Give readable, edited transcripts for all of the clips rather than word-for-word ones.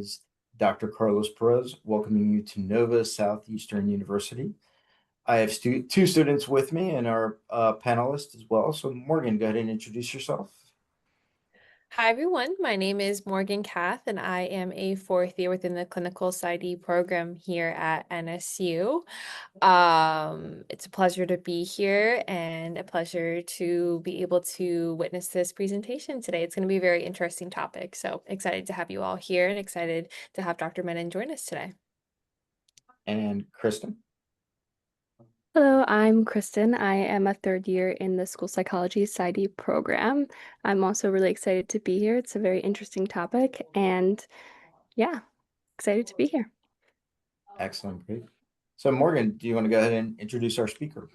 is Dr. Carlos Perez, welcoming you to Nova Southeastern University. I have two students with me and our panelists as well. So Morgan, go ahead and introduce yourself. Hi, everyone. My name is Morgan Kath, and I am a fourth year within the clinical PsyD program here at NSU. It's a pleasure to be here and a pleasure to be able to witness this presentation today. It's going to be a very interesting topic. So excited to have you all here and excited to have Dr. Menon join us today. And Kristen. Hello, I'm Kristen. I am a third year in the school psychology PsyD program. I'm also really excited to be here. It's a very interesting topic, and yeah, excited to be here. Excellent, great. So Morgan, do you want to go ahead and introduce our speaker?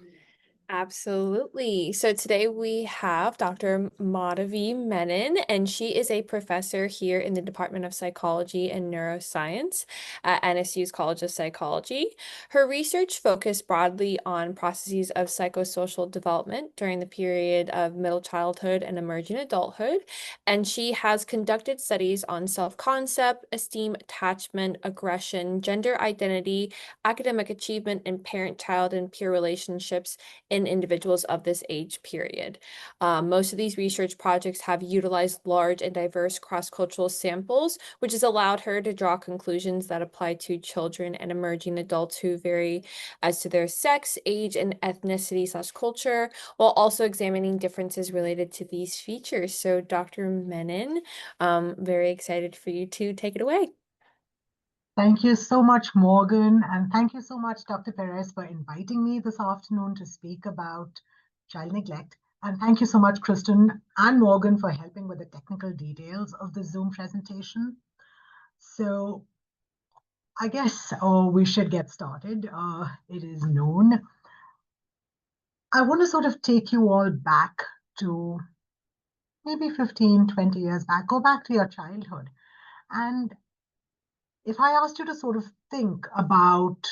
Absolutely. So today we have Dr. Madhavi Menon, and she is a professor here in the Department of Psychology and Neuroscience at NSU's College of Psychology. Her research focused broadly on processes of psychosocial development during the period of middle childhood and emerging adulthood, and she has conducted studies on self-concept, esteem, attachment, aggression, gender identity, academic achievement, and parent-child and peer relationships in individuals of this age period. Most of these research projects have utilized large and diverse cross-cultural samples, which has allowed her to draw conclusions that apply to children and emerging adults who vary as to their sex, age, and ethnicity/culture, while also examining differences related to these features. So Dr. Menon, very excited for you to take it away. Thank you so much, Morgan, and thank you so much, Dr. Perez, for inviting me this afternoon to speak about child neglect. And thank you so much, Kristen and Morgan, for helping with the technical details of the Zoom presentation. So I guess we should get started. It is noon. I want to sort of take you all back to maybe 15, 20 years back. Go back to your childhood. And if I asked you to sort of think about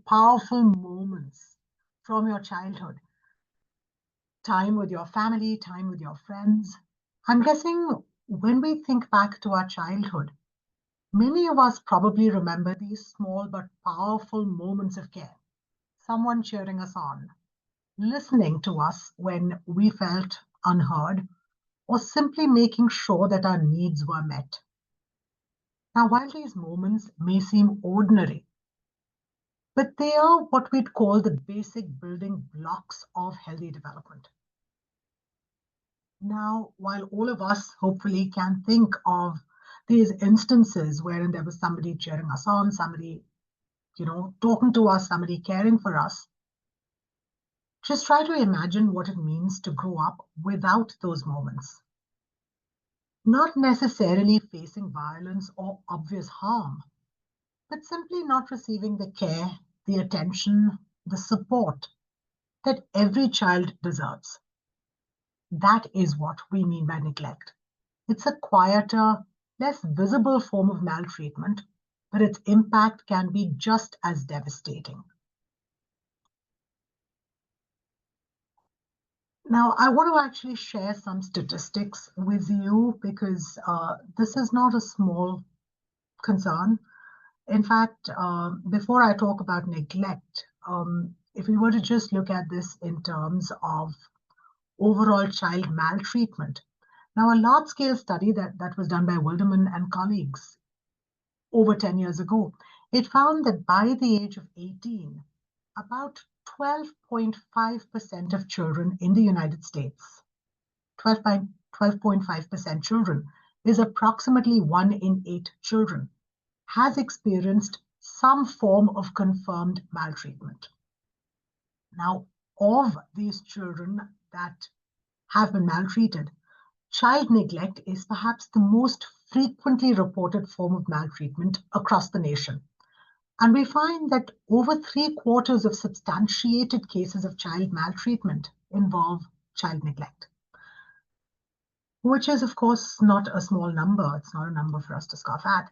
powerful moments from your childhood, time with your family, time with your friends, I'm guessing when we think back to our childhood, many of us probably remember these small but powerful moments of care. Someone cheering us on, listening to us when we felt unheard, or simply making sure that our needs were met. Now, while these moments may seem ordinary, but they are what we'd call the basic building blocks of healthy development. Now, while all of us hopefully can think of these instances wherein there was somebody cheering us on, somebody, talking to us, somebody caring for us, just try to imagine what it means to grow up without those moments. Not necessarily facing violence or obvious harm, but simply not receiving the care, the attention, the support that every child deserves. That is what we mean by neglect. It's a quieter, less visible form of maltreatment, but its impact can be just as devastating. Now, I want to actually share some statistics with you because this is not a small concern. In fact, before I talk about neglect, if we were to just look at this in terms of overall child maltreatment, now a large-scale study that was done by Wilderman and colleagues over 10 years ago, it found that by the age of 18, about 12.5% of children in the United States, 12.5% children is approximately 1 in 8 children, has experienced some form of confirmed maltreatment. Now, of these children that have been maltreated, child neglect is perhaps the most frequently reported form of maltreatment across the nation. And we find that over 3/4 of substantiated cases of child maltreatment involve child neglect, which is, of course, not a small number. It's not a number for us to scoff at.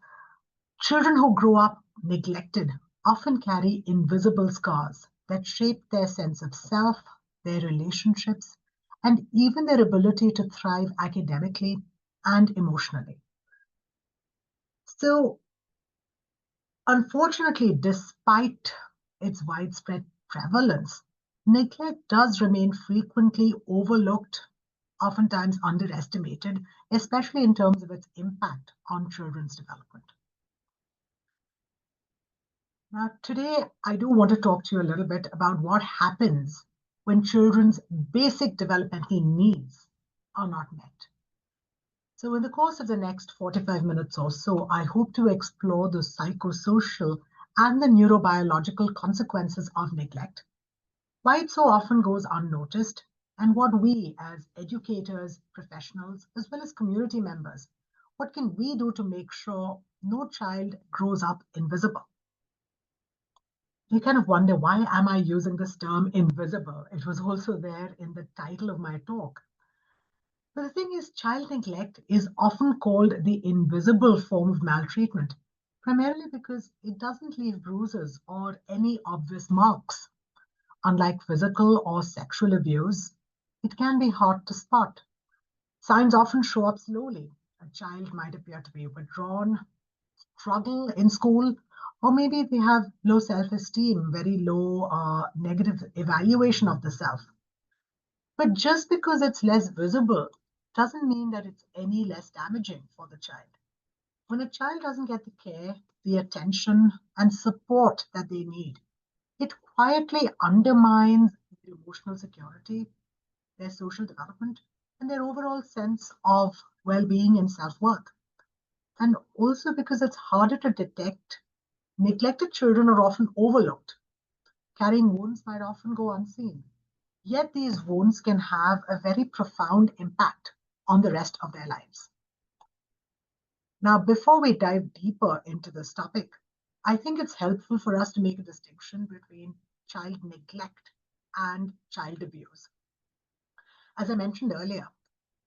Children who grow up neglected often carry invisible scars that shape their sense of self, their relationships, and even their ability to thrive academically and emotionally. So, unfortunately, despite its widespread prevalence, neglect does remain frequently overlooked, oftentimes underestimated, especially in terms of its impact on children's development. Now, today, I do want to talk to you a little bit about what happens when children's basic developmental needs are not met. So in the course of the next 45 minutes or so, I hope to explore the psychosocial and the neurobiological consequences of neglect, why it so often goes unnoticed, and what we as educators, professionals, as well as community members, what can we do to make sure no child grows up invisible? You kind of wonder, why am I using this term invisible? It was also there in the title of my talk. But the thing is, child neglect is often called the invisible form of maltreatment, primarily because it doesn't leave bruises or any obvious marks. Unlike physical or sexual abuse, it can be hard to spot. Signs often show up slowly. A child might appear to be withdrawn, struggle in school, or maybe they have low self-esteem, very low negative evaluation of the self. But just because it's less visible doesn't mean that it's any less damaging for the child. When a child doesn't get the care, the attention, and support that they need, it quietly undermines their emotional security, their social development, and their overall sense of well-being and self-worth. And also because it's harder to detect, neglected children are often overlooked. Carrying wounds might often go unseen. Yet these wounds can have a very profound impact on the rest of their lives. Now, before we dive deeper into this topic, I think it's helpful for us to make a distinction between child neglect and child abuse. As I mentioned earlier,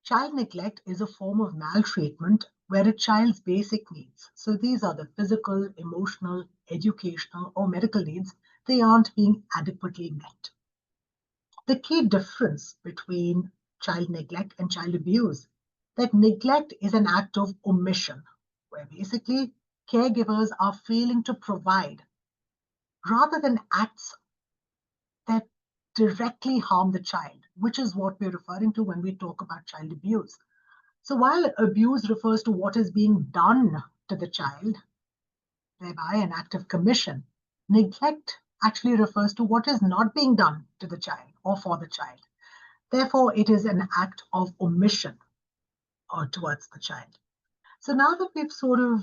child neglect is a form of maltreatment where a child's basic needs, so these are the physical, emotional, educational, or medical needs, they aren't being adequately met. The key difference between child neglect and child abuse, that neglect is an act of omission, where basically caregivers are failing to provide rather than acts that directly harm the child, which is what we're referring to when we talk about child abuse. So while abuse refers to what is being done to the child, thereby an act of commission, neglect actually refers to what is not being done to the child or for the child. Therefore, it is an act of omission towards the child. So now that we've sort of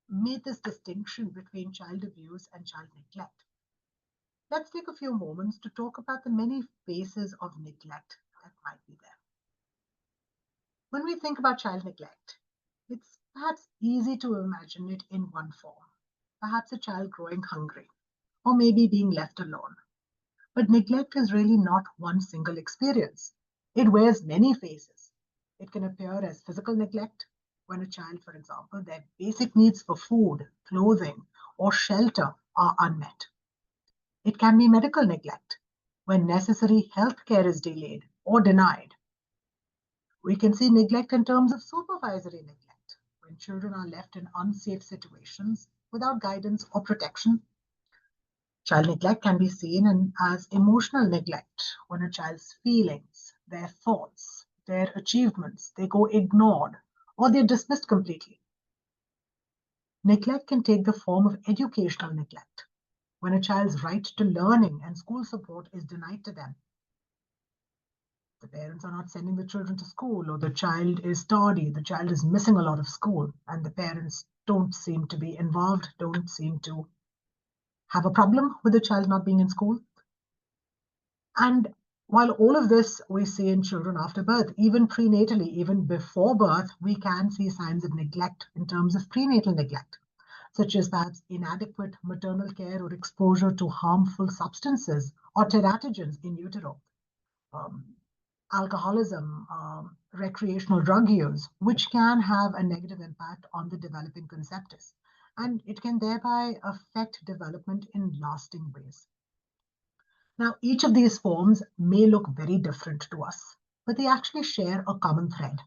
made this distinction between child abuse and child neglect, let's take a few moments to talk about the many faces of neglect that might be there. When we think about child neglect, it's perhaps easy to imagine it in one form, perhaps a child growing hungry, or maybe being left alone. But neglect is really not one single experience. It wears many faces. It can appear as physical neglect, when a child, for example, their basic needs for food, clothing, or shelter are unmet. It can be medical neglect, when necessary health care is delayed or denied. We can see neglect in terms of supervisory neglect, when children are left in unsafe situations without guidance or protection. Child neglect can be seen as emotional neglect, when a child's feelings, their thoughts, their achievements, they go ignored or they're dismissed completely. Neglect can take the form of educational neglect, when a child's right to learning and school support is denied to them. The parents are not sending the children to school, or the child is tardy, the child is missing a lot of school, and the parents don't seem to be involved, don't seem to have a problem with the child not being in school. And while all of this we see in children after birth, even prenatally, even before birth, we can see signs of neglect in terms of prenatal neglect, such as perhaps inadequate maternal care or exposure to harmful substances or teratogens in utero. Alcoholism, recreational drug use, which can have a negative impact on the developing conceptus. And it can thereby affect development in lasting ways. Now, each of these forms may look very different to us, but they actually share a common thread.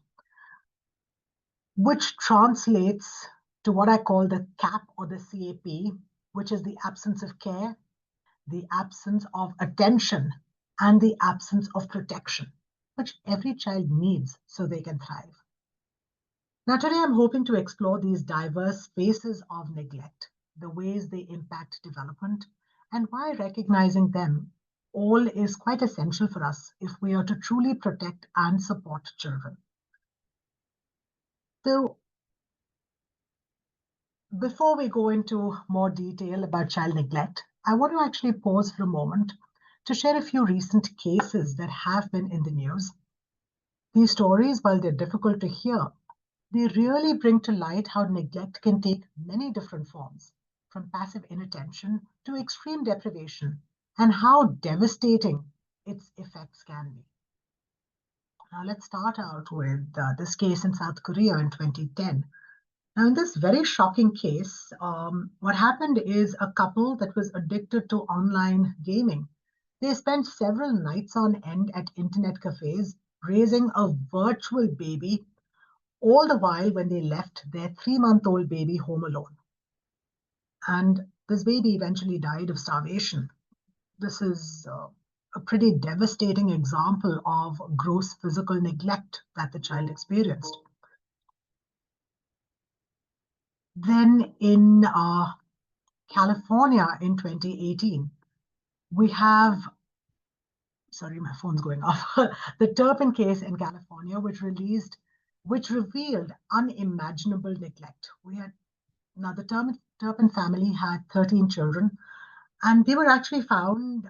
which translates to what I call the CAP or the CAP, which is the absence of care, the absence of attention, and the absence of protection, which every child needs so they can thrive. Now, today I'm hoping to explore these diverse phases of neglect, the ways they impact development, and why recognizing them all is quite essential for us if we are to truly protect and support children. So, before we go into more detail about child neglect, I want to actually pause for a moment to share a few recent cases that have been in the news. These stories, while they're difficult to hear, they really bring to light how neglect can take many different forms, from passive inattention to extreme deprivation, and how devastating its effects can be. Now, let's start out with this case in South Korea in 2010. Now, in this very shocking case, what happened is a couple that was addicted to online gaming. They spent several nights on end at internet cafes raising a virtual baby, all the while when they left their 3-month-old baby home alone. And this baby eventually died of starvation. This is a pretty devastating example of gross physical neglect that the child experienced. Then in California in 2018, we have, sorry, my phone's going off, the Turpin case in California, which revealed unimaginable neglect. Now the Turpin family had 13 children, and they were actually found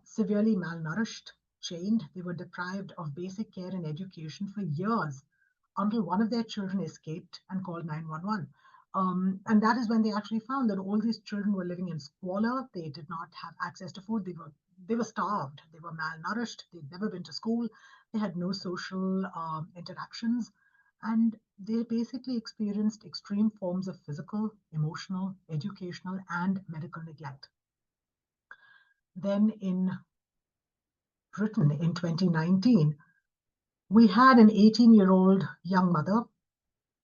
severely malnourished, chained. They were deprived of basic care and education for years until one of their children escaped and called 911. And that is when they actually found that all these children were living in squalor. They did not have access to food. They were starved. They were malnourished. They'd never been to school. They had no social interactions. And they basically experienced extreme forms of physical, emotional, educational, and medical neglect. Then in Britain in 2019, we had an 18-year-old young mother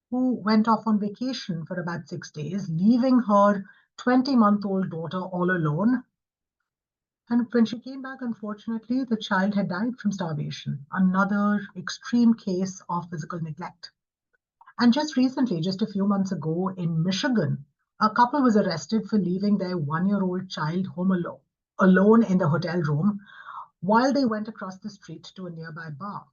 who went off on vacation for about 6 days, leaving her 20-month-old daughter all alone. And when she came back, unfortunately, the child had died from starvation, another extreme case of physical neglect. And just recently, just a few months ago in Michigan, a couple was arrested for leaving their 1-year-old child home alone in the hotel room while they went across the street to a nearby bar.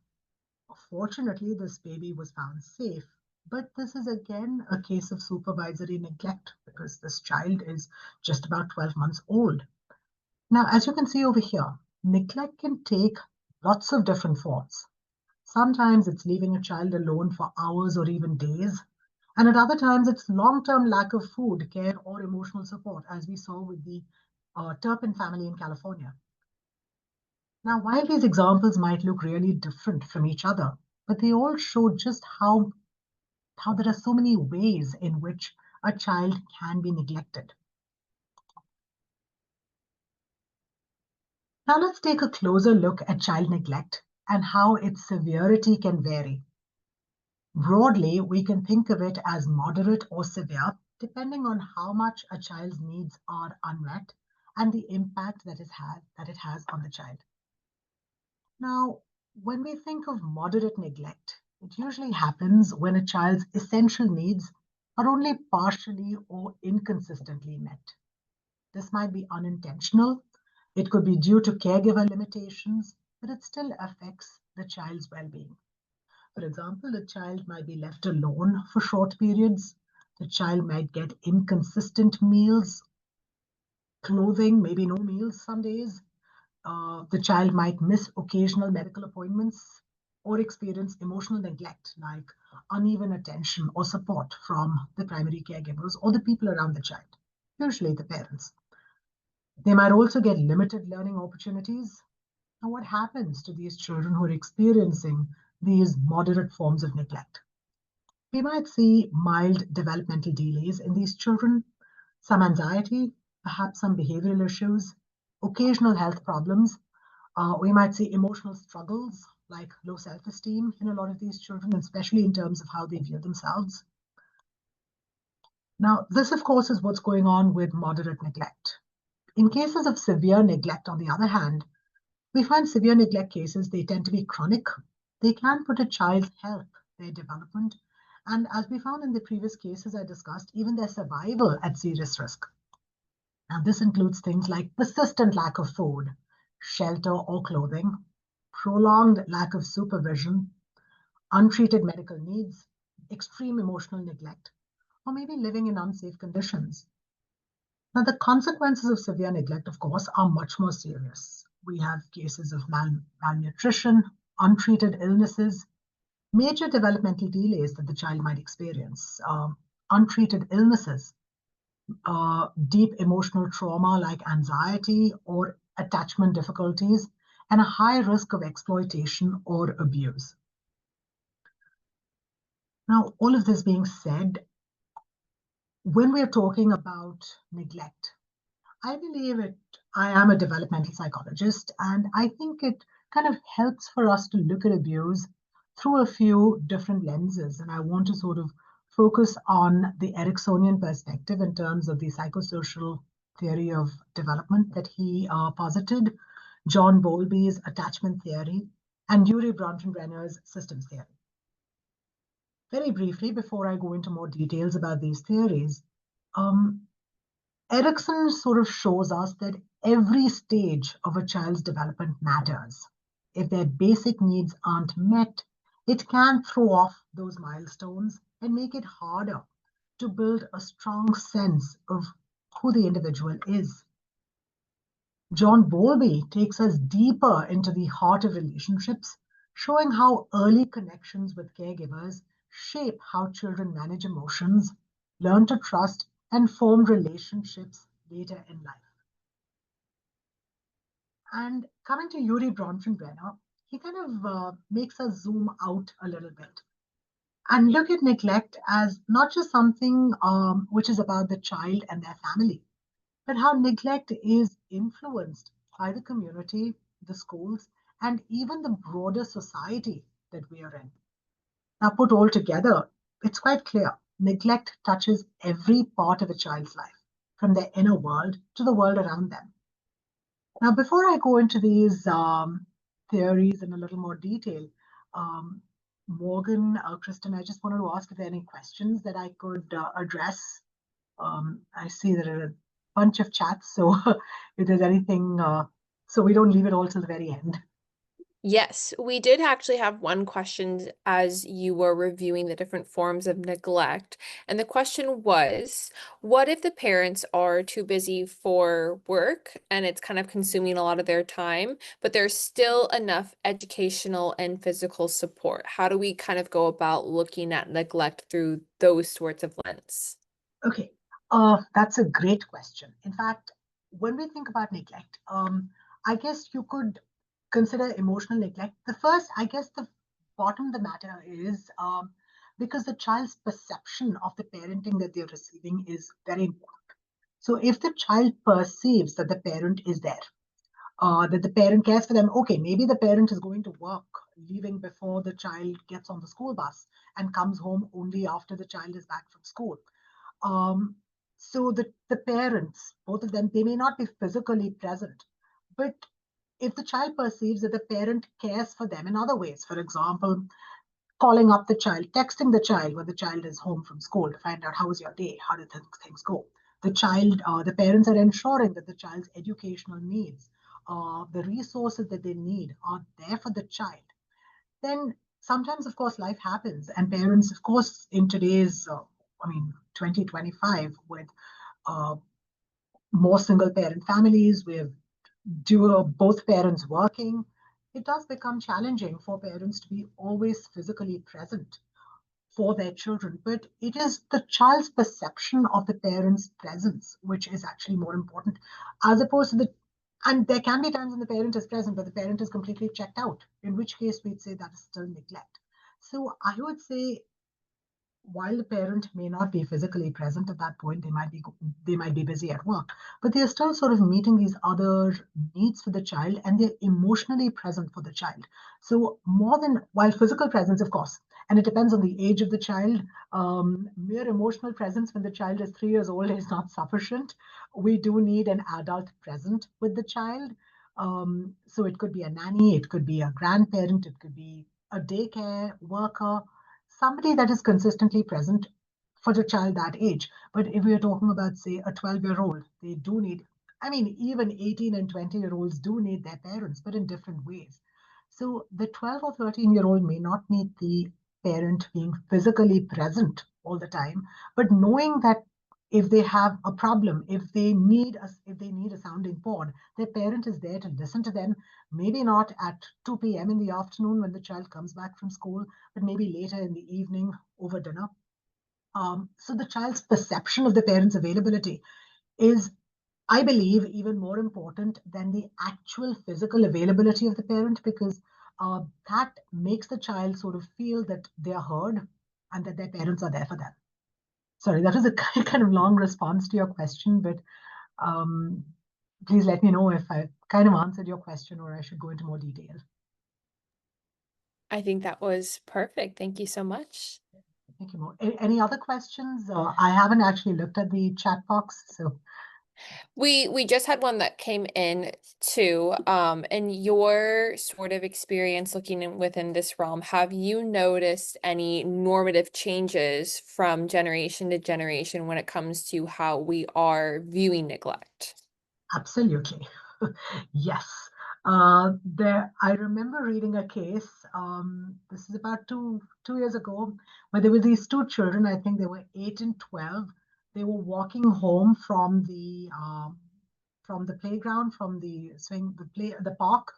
Fortunately, this baby was found safe, but this is again a case of supervisory neglect because this child is just about 12 months old. Now, as you can see over here, neglect can take lots of different forms. Sometimes it's leaving a child alone for hours or even days. And at other times, it's long-term lack of food, care, or emotional support, as we saw with the Turpin family in California. Now, while these examples might look really different from each other, but they all show just how there are so many ways in which a child can be neglected. Now let's take a closer look at child neglect and how its severity can vary. Broadly, we can think of it as moderate or severe, depending on how much a child's needs are unmet and the impact that it has on the child. Now, when we think of moderate neglect, it usually happens when a child's essential needs are only partially or inconsistently met. This might be unintentional. It could be due to caregiver limitations, but it still affects the child's well-being. For example, the child might be left alone for short periods. The child might get inconsistent meals, clothing, maybe no meals some days. The child might miss occasional medical appointments or experience emotional neglect like uneven attention or support from the primary caregivers or the people around the child, usually the parents. They might also get limited learning opportunities. Now, what happens to these children who are experiencing these moderate forms of neglect? We might see mild developmental delays in these children, some anxiety, perhaps some behavioral issues, occasional health problems. We might see emotional struggles like low self-esteem in a lot of these children, especially in terms of how they view themselves. Now, this, of course, is what's going on with moderate neglect. In cases of severe neglect, on the other hand, we find severe neglect cases, they tend to be chronic. They can put a child's health, their development, and as we found in the previous cases I discussed, even their survival at serious risk. Now, this includes things like persistent lack of food, shelter or clothing, prolonged lack of supervision, untreated medical needs, extreme emotional neglect, or maybe living in unsafe conditions. Now, the consequences of severe neglect, of course, are much more serious. We have cases of malnutrition, untreated illnesses, major developmental delays that the child might experience, untreated illnesses, deep emotional trauma like anxiety or attachment difficulties, and a high risk of exploitation or abuse. Now, all of this being said, when we're talking about neglect, I believe I am a developmental psychologist, and I think it kind of helps for us to look at abuse through a few different lenses. And I want to sort of focus on the Ericksonian perspective in terms of the psychosocial theory of development that he posited, John Bowlby's attachment theory, and Yuri Bronfenbrenner's systems theory. Very briefly, before I go into more details about these theories, Erickson sort of shows us that every stage of a child's development matters. If their basic needs aren't met, it can throw off those milestones and make it harder to build a strong sense of who the individual is. John Bowlby takes us deeper into the heart of relationships, showing how early connections with caregivers shape how children manage emotions, learn to trust, and form relationships later in life. And coming to Yuri Bronfenbrenner, he kind of makes us zoom out a little bit and look at neglect as not just something which is about the child and their family, but how neglect is influenced by the community, the schools, and even the broader society that we are in. Now, put all together, it's quite clear neglect touches every part of a child's life, from their inner world to the world around them. Now, before I go into these theories in a little more detail, Morgan, Kristen, I just wanted to ask if there are any questions that I could address. I see there are a bunch of chats, so if there's anything, so we don't leave it all till the very end. Yes, we did actually have one question as you were reviewing the different forms of neglect. And the question was, what if the parents are too busy for work and it's kind of consuming a lot of their time, but there's still enough educational and physical support? How do we kind of go about looking at neglect through those sorts of lens? Okay, that's a great question. In fact, when we think about neglect, I guess you could consider emotional neglect. The first, I guess the bottom of the matter is because the child's perception of the parenting that they're receiving is very important. So if the child perceives that the parent is there, that the parent cares for them, okay, maybe the parent is going to work, leaving before the child gets on the school bus and comes home only after the child is back from school. So the parents, both of them, they may not be physically present, but if the child perceives that the parent cares for them in other ways, for example, calling up the child, texting the child when the child is home from school to find out how was your day, how did things go. The parents are ensuring that the child's educational needs, the resources that they need are there for the child. Then sometimes, of course, life happens, and parents, of course, in today's, 2025, with more single parent families, with both parents working, it does become challenging for parents to be always physically present for their children. But it is the child's perception of the parent's presence which is actually more important, as opposed to and there can be times when the parent is present, but the parent is completely checked out, in which case we'd say that is still neglect. So I would say while the parent may not be physically present at that point, they might be busy at work, but they are still sort of meeting these other needs for the child, and they're emotionally present for the child. So more than, while physical presence, of course, and it depends on the age of the child, mere emotional presence when the child is 3 years old is not sufficient. We do need an adult present with the child. So it could be a nanny, it could be a grandparent, it could be a daycare worker, somebody that is consistently present for the child that age. But if we're talking about, say, a 12-year-old, they do need, I mean, even 18 and 20-year-olds do need their parents, but in different ways. So the 12 or 13-year-old may not need the parent being physically present all the time, but knowing that if they have a problem, if they need a sounding board, their parent is there to listen to them, maybe not at 2 p.m. in the afternoon when the child comes back from school, but maybe later in the evening over dinner. So the child's perception of the parent's availability is, I believe, even more important than the actual physical availability of the parent, because that makes the child sort of feel that they are heard and that their parents are there for them. Sorry, that was a kind of long response to your question, but um, please let me know if I kind of answered your question or I should go into more detail. I think that was perfect. Thank you so much. Thank you, Mo. Any other questions? I haven't actually looked at the chat box, so. We just had one that came in too. In your sort of experience looking within this realm, have you noticed any normative changes from generation to generation when it comes to how we are viewing neglect? Absolutely. Yes. I remember reading a case, this is about two years ago, where there were these two children, I think they were 8 and 12. They were walking home from the playground, from the park,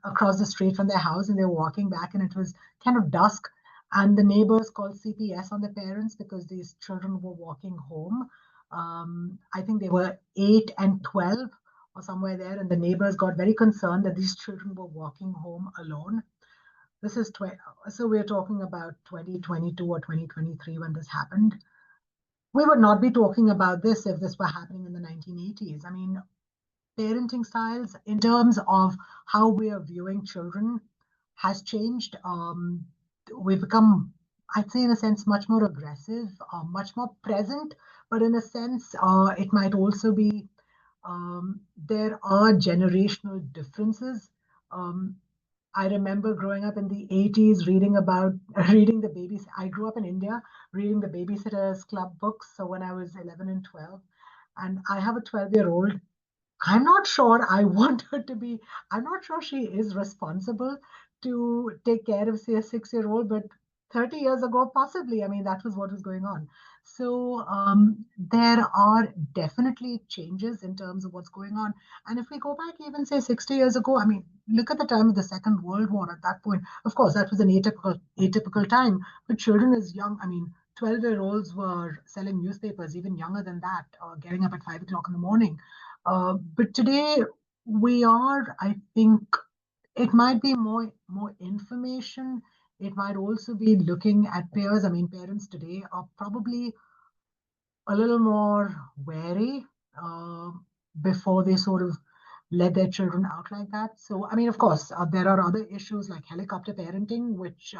across the street from their house, and they were walking back, and it was kind of dusk. And the neighbors called CPS on the parents because these children were walking home. I think they were 8 and 12 or somewhere there, and the neighbors got very concerned that these children were walking home alone. This is so we're talking about 2022 or 2023 when this happened. We would not be talking about this if this were happening in the 1980s. I mean, parenting styles in terms of how we are viewing children has changed. We've become, I'd say, in a sense, much more aggressive, much more present, but in a sense, it might also be there are generational differences. Um, I remember growing up in the 80s reading about reading the babies. I grew up in India reading the Babysitters Club books. So when I was 11 and 12, and I have a 12-year-old, I'm not sure I want her to be, I'm not sure she is responsible to take care of, say, a 6-year-old, but 30 years ago, possibly. I mean, that was what was going on. So there are definitely changes in terms of what's going on. And if we go back even, say, 60 years ago, I mean, look at the time of the Second World War at that point. Of course, that was an atypical time, but children as young, I mean, 12-year-olds were selling newspapers, even younger than that, getting up at 5 o'clock in the morning. But today we are, I think, it might be more information. It might also be looking at peers. I mean, parents today are probably a little more wary uh, before they sort of let their children out like that. So, I mean, of course, there are other issues like helicopter parenting, which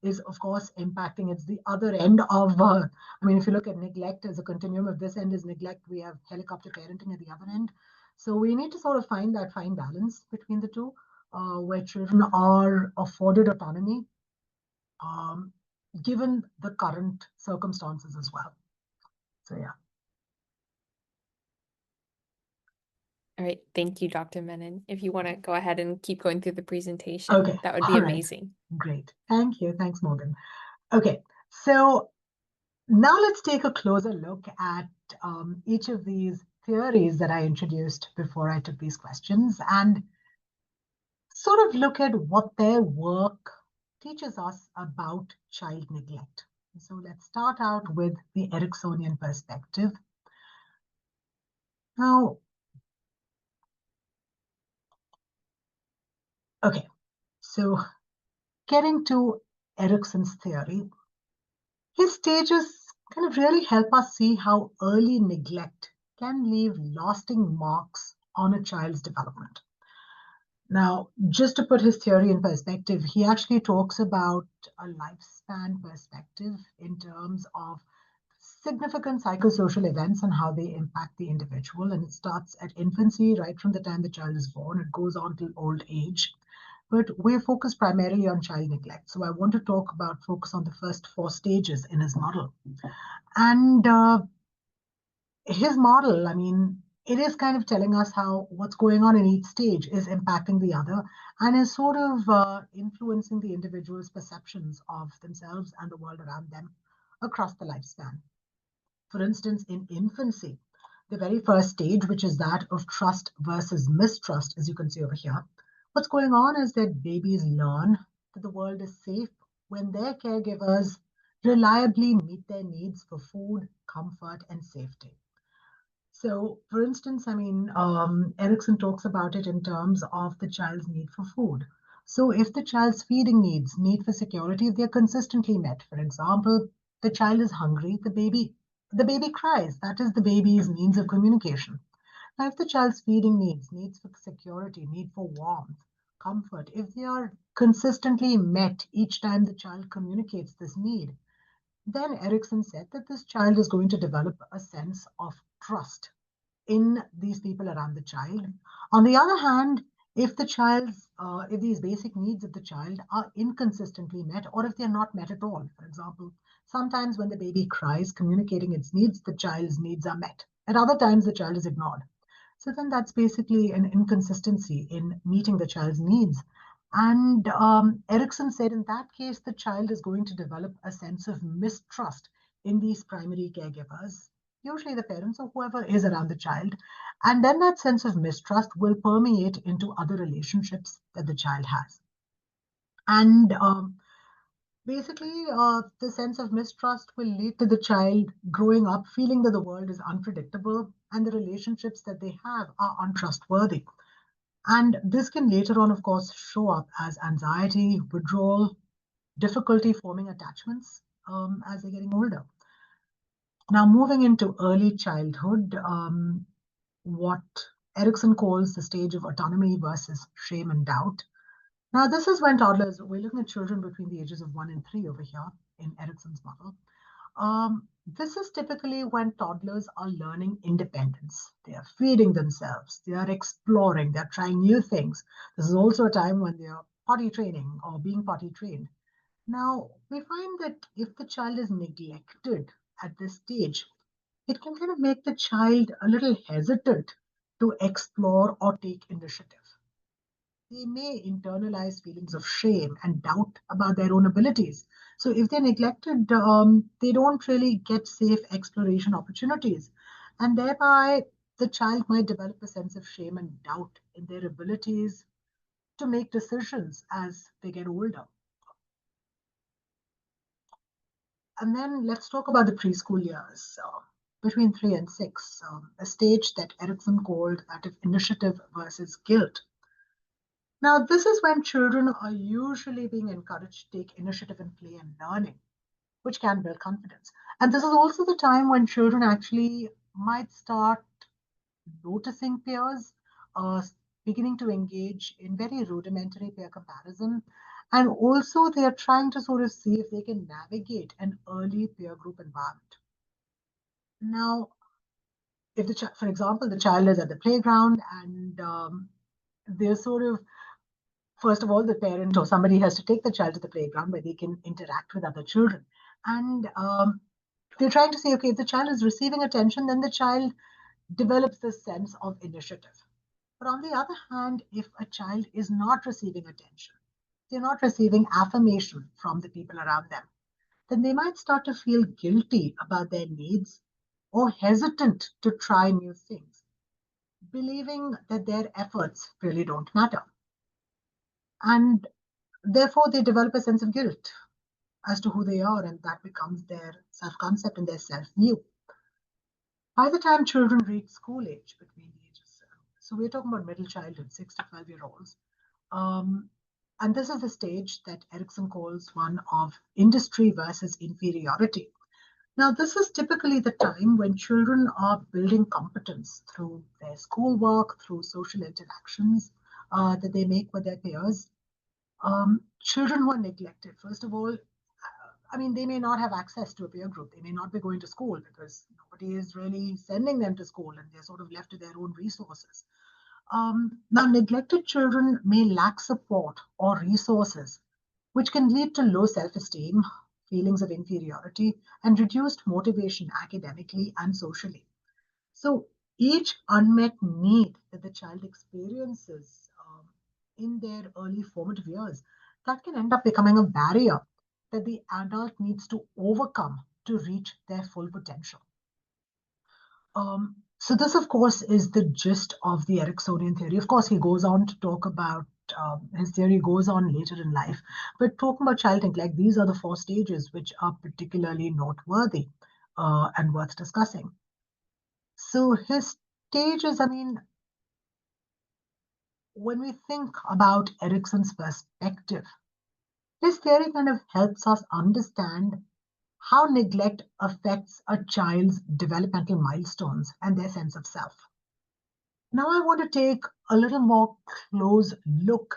is, of course, impacting. It's the other end of, I mean, if you look at neglect as a continuum, if this end is neglect, we have helicopter parenting at the other end. So we need to sort of find that fine balance between the two, where children are afforded autonomy, um, given the current circumstances as well. So, yeah. All right, thank you, Dr. Menon. If you want to go ahead and keep going through the presentation, Okay, that would be all right. amazing. Great. Thank you. Thanks, Morgan. Okay, so now let's take a closer look at each of these theories that I introduced before I took these questions and sort of look at what their work teaches us about child neglect. So let's start out with the Ericksonian perspective. Now, okay, so getting to Erickson's theory, His stages kind of really help us see how early neglect can leave lasting marks on a child's development. Now, just to put his theory in perspective, he actually talks about a lifespan perspective in terms of significant psychosocial events and how they impact the individual. And it starts at infancy, right from the time the child is born, it goes on till old age. But we're focused primarily on child neglect. So I want to focus on the first 4 stages in his model. And his model, I mean, it is kind of telling us how what's going on in each stage is impacting the other and is sort of influencing the individual's perceptions of themselves and the world around them across the lifespan. For instance, in infancy, the very first stage, which is that of trust versus mistrust, as you can see over here, what's going on is that babies learn that the world is safe when their caregivers reliably meet their needs for food, comfort, and safety. So, for instance, I mean, Erickson talks about it in terms of the child's need for food. So, if the child's feeding needs, need for security, if they're consistently met, for example, the child is hungry, the baby cries. That is the baby's means of communication. Now, if the child's feeding needs, needs for security, need for warmth, comfort, if they are consistently met each time the child communicates this need, then Erickson said that this child is going to develop a sense of trust in these people around the child. On the other hand, if these basic needs of the child are inconsistently met, or if they're not met at all, for example, sometimes when the baby cries, communicating its needs, the child's needs are met. At other times, the child is ignored. So then that's basically an inconsistency in meeting the child's needs. And Erickson said in that case, the child is going to develop a sense of mistrust in these primary caregivers, usually the parents or whoever is around the child. And then that sense of mistrust will permeate into other relationships that the child has. And basically, the sense of mistrust will lead to the child growing up feeling that the world is unpredictable and the relationships that they have are untrustworthy. And this can later on, of course, show up as anxiety, withdrawal, difficulty forming attachments as they're getting older. Now, moving into early childhood, what Erickson calls the stage of autonomy versus shame and doubt. Now, this is when toddlers, we're looking at children between the ages of 1 and 3 over here in Erickson's model. This is typically when toddlers are learning independence. They are feeding themselves, they are exploring, they're trying new things. This is also a time when they are potty training or being potty trained. Now, we find that if the child is neglected at this stage, it can kind of make the child a little hesitant to explore or take initiative. They may internalize feelings of shame and doubt about their own abilities. So, if they're neglected, they don't really get safe exploration opportunities. And thereby, the child might develop a sense of shame and doubt in their abilities to make decisions as they get older. And then let's talk about the preschool years, between 3 and 6, a stage that Erickson called that of initiative versus guilt. Now, this is when children are usually being encouraged to take initiative in play and learning, which can build confidence. And this is also the time when children actually might start noticing peers, uh, beginning to engage in very rudimentary peer comparison. And also, they are trying to sort of see if they can navigate an early peer group environment. Now, if for example, the child is at the playground and they're sort of, first of all, the parent or somebody has to take the child to the playground where they can interact with other children. And they're trying to say, okay, if the child is receiving attention, then the child develops this sense of initiative. But on the other hand, if a child is not receiving attention, they're not receiving affirmation from the people around them, then they might start to feel guilty about their needs or hesitant to try new things, believing that their efforts really don't matter. And therefore, they develop a sense of guilt as to who they are, and that becomes their self concept and their self view. By the time children reach school age, between the ages, so we're talking about middle childhood, 6 to 12-year-olds, And this is the stage that Erickson calls one of industry versus inferiority. Now, this is typically the time when children are building competence through their schoolwork, through social interactions that they make with their peers. Children who are neglected, first of all, I mean, they may not have access to a peer group. They may not be going to school because nobody is really sending them to school and they're sort of left to their own resources. Now, neglected children may lack support or resources, which can lead to low self esteem, feelings of inferiority, and reduced motivation academically and socially. So, each unmet need that the child experiences in their early formative years, that can end up becoming a barrier that the adult needs to overcome to reach their full potential. So this, of course, is the gist of the Ericksonian theory. Of course, he goes on to talk about his theory goes on later in life. But talking about child neglect, these are the 4 stages which are particularly noteworthy and worth discussing. So his stages, I mean, when we think about Erickson's perspective, his theory kind of helps us understand how neglect affects a child's developmental milestones and their sense of self. Now, I want to take a little more close look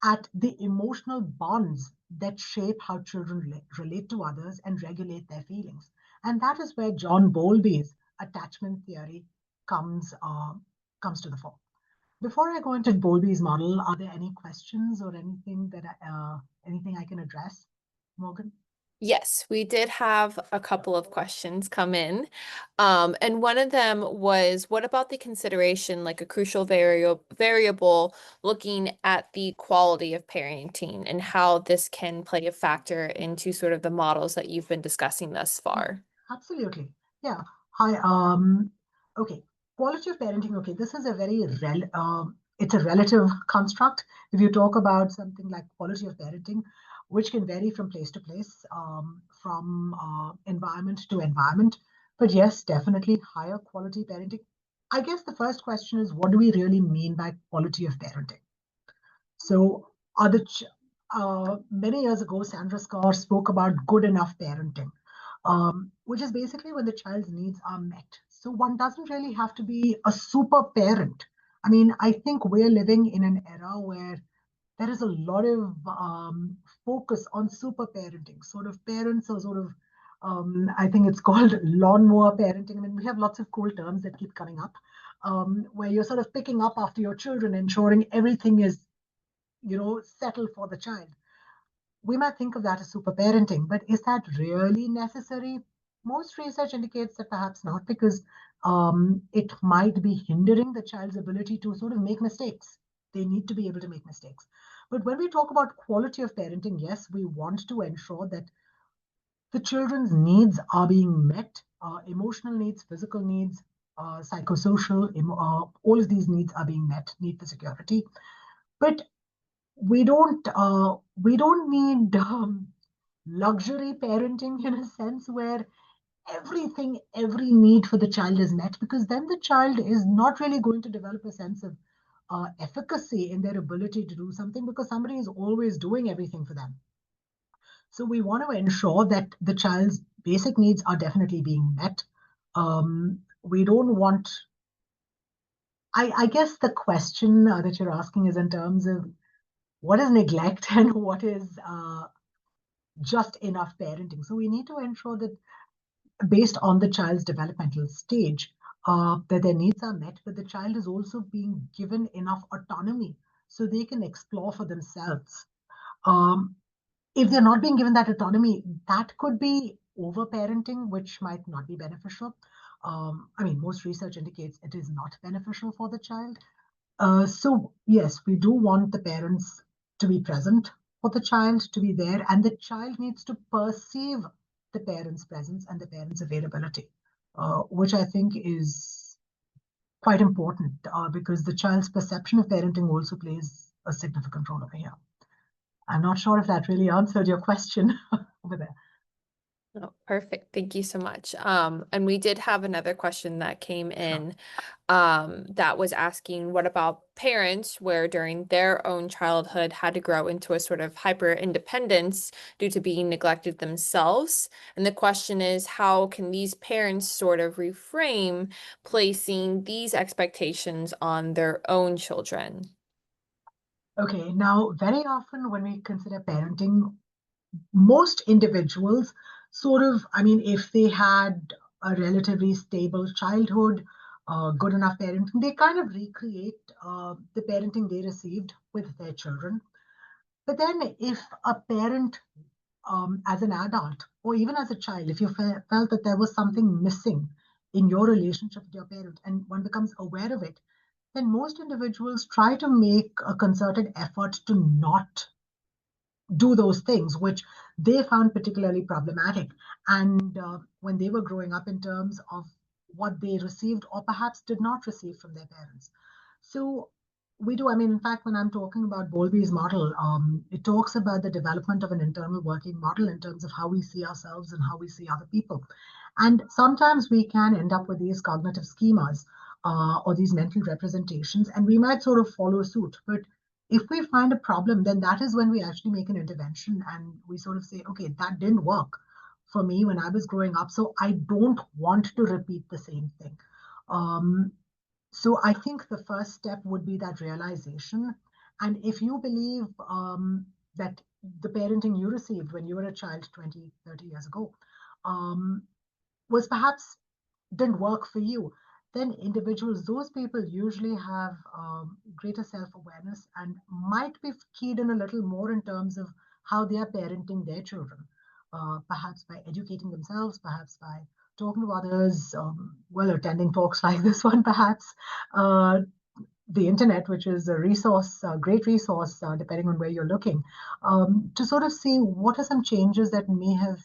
at the emotional bonds that shape how children relate to others and regulate their feelings. And that is where John Bowlby's attachment theory comes to the fore. Before I go into Bowlby's model, are there any questions or anything I can address, Morgan? Yes, we did have a couple of questions come in. And one of them was, what about the consideration, like a crucial variable looking at the quality of parenting and how this can play a factor into sort of the models that you've been discussing thus far? Absolutely. Yeah. Hi. Okay. Quality of parenting. Okay. This is a very it's a relative construct. If you talk about something like quality of parenting, which can vary from place to place, from environment to environment. But yes, definitely higher quality parenting. I guess the first question is, what do we really mean by quality of parenting? So, many years ago, Sandra Scott spoke about good enough parenting, which is basically when the child's needs are met. So, one doesn't really have to be a super parent. I mean, I think we're living in an era where there is a lot of focus on super parenting. Sort of parents are sort of, I think it's called lawnmower parenting. I mean, we have lots of cool terms that keep coming up, where you're sort of picking up after your children, ensuring everything is settle for the child. We might think of that as super parenting, but is that really necessary? Most research indicates that perhaps not, because it might be hindering the child's ability to sort of make mistakes. They need to be able to make mistakes. But when we talk about quality of parenting, yes, we want to ensure that the children's needs are being met, emotional needs, physical needs, psychosocial, all of these needs are being met, need for security. But we don't need luxury parenting in a sense where every need for the child is met, because then the child is not really going to develop a sense of efficacy in their ability to do something, because somebody is always doing everything for them. So we want to ensure that the child's basic needs are definitely being met. We don't want, I guess the question that you're asking is in terms of what is neglect and what is just enough parenting. So we need to ensure that based on the child's developmental stage, that their needs are met, but the child is also being given enough autonomy so they can explore for themselves. If they're not being given that autonomy, that could be over-parenting, which might not be beneficial. I mean, most research indicates it is not beneficial for the child. So yes, we do want the parents to be present for the child, to be there, and the child needs to perceive the parents' presence and the parents' availability, which I think is quite important because the child's perception of parenting also plays a significant role over here. I'm not sure if that really answered your question over there. Oh, perfect. Thank you so much. And we did have another question that came in, that was asking, what about parents where during their own childhood had to grow into a sort of hyper independence due to being neglected themselves? And the question is, how can these parents sort of reframe placing these expectations on their own children? Okay, now very often when we consider parenting, most individuals sort of, I mean, if they had a relatively stable childhood, good enough parenting, they kind of recreate the parenting they received with their children. But then if a parent, as an adult or even as a child, if you felt that there was something missing in your relationship with your parent and one becomes aware of it, then most individuals try to make a concerted effort to not do those things, which they found particularly problematic. And when they were growing up, in terms of what they received or perhaps did not receive from their parents. So we do, I mean, in fact, when I'm talking about Bowlby's model, it talks about the development of an internal working model in terms of how we see ourselves and how we see other people. And sometimes we can end up with these cognitive schemas or these mental representations, and we might sort of follow suit. But if we find a problem, then that is when we actually make an intervention and we sort of say, okay, that didn't work for me when I was growing up, so I don't want to repeat the same thing. So I think the first step would be that realization. And if you believe that the parenting you received when you were a child 20, 30 years ago was perhaps didn't work for you, then individuals, those people usually have greater self-awareness and might be keyed in a little more in terms of how they are parenting their children, perhaps by educating themselves, perhaps by talking to others, well, attending talks like this one, perhaps. The internet, which is a resource, a great resource, depending on where you're looking, to sort of see what are some changes that may have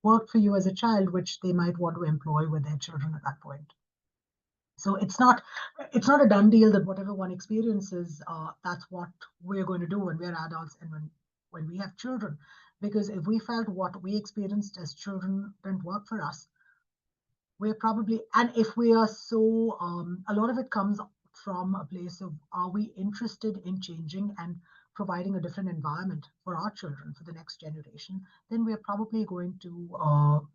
worked for you as a child, which they might want to employ with their children at that point. So it's not a done deal that whatever one experiences, that's what we're going to do when we're adults and when we have children. Because if we felt what we experienced as children didn't work for us, we're probably, and if we are so, a lot of it comes from a place of, are we interested in changing and providing a different environment for our children, for the next generation, then we're probably going to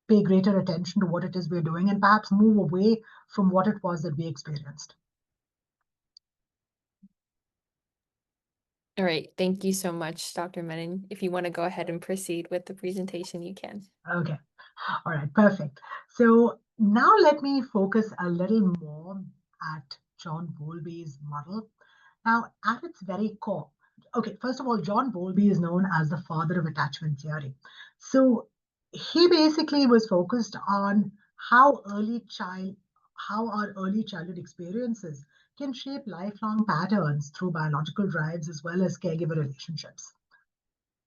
pay greater attention to what it is we're doing and perhaps move away from what it was that we experienced. All right. Thank you so much, Dr. Menon. If you want to go ahead and proceed with the presentation, you can. Okay. All right, perfect. So now let me focus a little more at John Bowlby's model. Now, at its very core, okay, first of all, John Bowlby is known as the father of attachment theory. So he basically was focused on how our early childhood experiences can shape lifelong patterns through biological drives as well as caregiver relationships.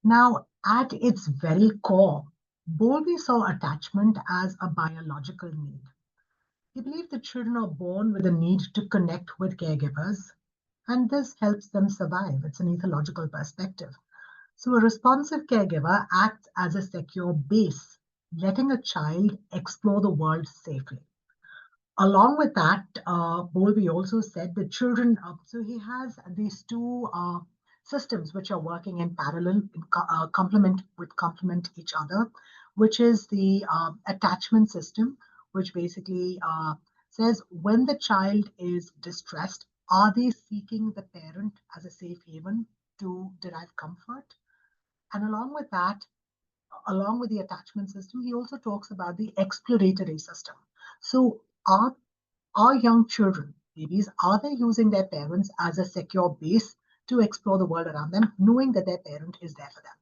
Now, at its very core, Bowlby saw attachment as a biological need. He believed that children are born with a need to connect with caregivers, and this helps them survive. It's an ethological perspective. So, a responsive caregiver acts as a secure base, letting a child explore the world safely. Along with that, Bowlby also said that children, so he has these two systems which are working in parallel, complement each other, which is the attachment system, which basically says when the child is distressed, are they seeking the parent as a safe haven to derive comfort? And along with that, along with the attachment system, he also talks about the exploratory system. So are young children, babies, are they using their parents as a secure base to explore the world around them, knowing that their parent is there for them?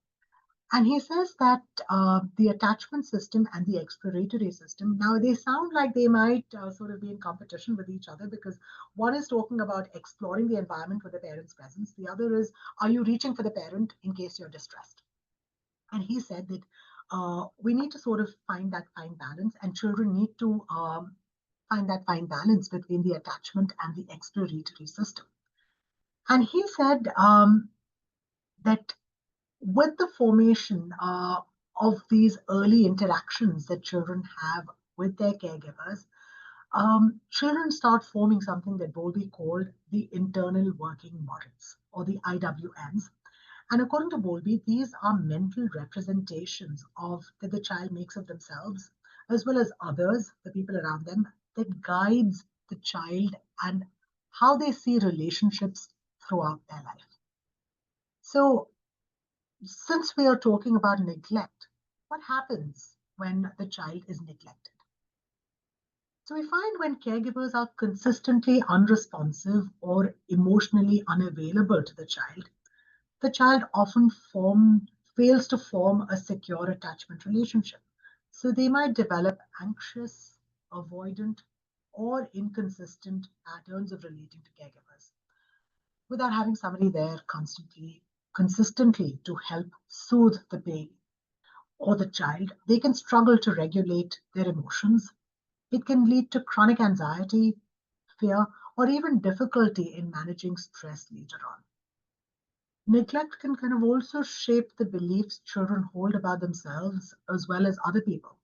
And he says that the attachment system and the exploratory system, now they sound like they might sort of be in competition with each other because one is talking about exploring the environment with the parent's presence. The other is, are you reaching for the parent in case you're distressed? And he said that we need to sort of find that fine balance, and children need to find that fine balance between the attachment and the exploratory system. And he said that with the formation of these early interactions that children have with their caregivers, children start forming something that Bowlby called the internal working models, or the IWMs. And according to Bowlby, these are mental representations of that the child makes of themselves, as well as others, the people around them, that guides the child and how they see relationships throughout their life. So, since we are talking about neglect, what happens when the child is neglected? So we find when caregivers are consistently unresponsive or emotionally unavailable to the child often fails to form a secure attachment relationship. So they might develop anxious, avoidant, or inconsistent patterns of relating to caregivers without having somebody there consistently to help soothe the baby or the child. They can struggle to regulate their emotions. It can lead to chronic anxiety, fear, or even difficulty in managing stress later on. Neglect can kind of also shape the beliefs children hold about themselves as well as other people.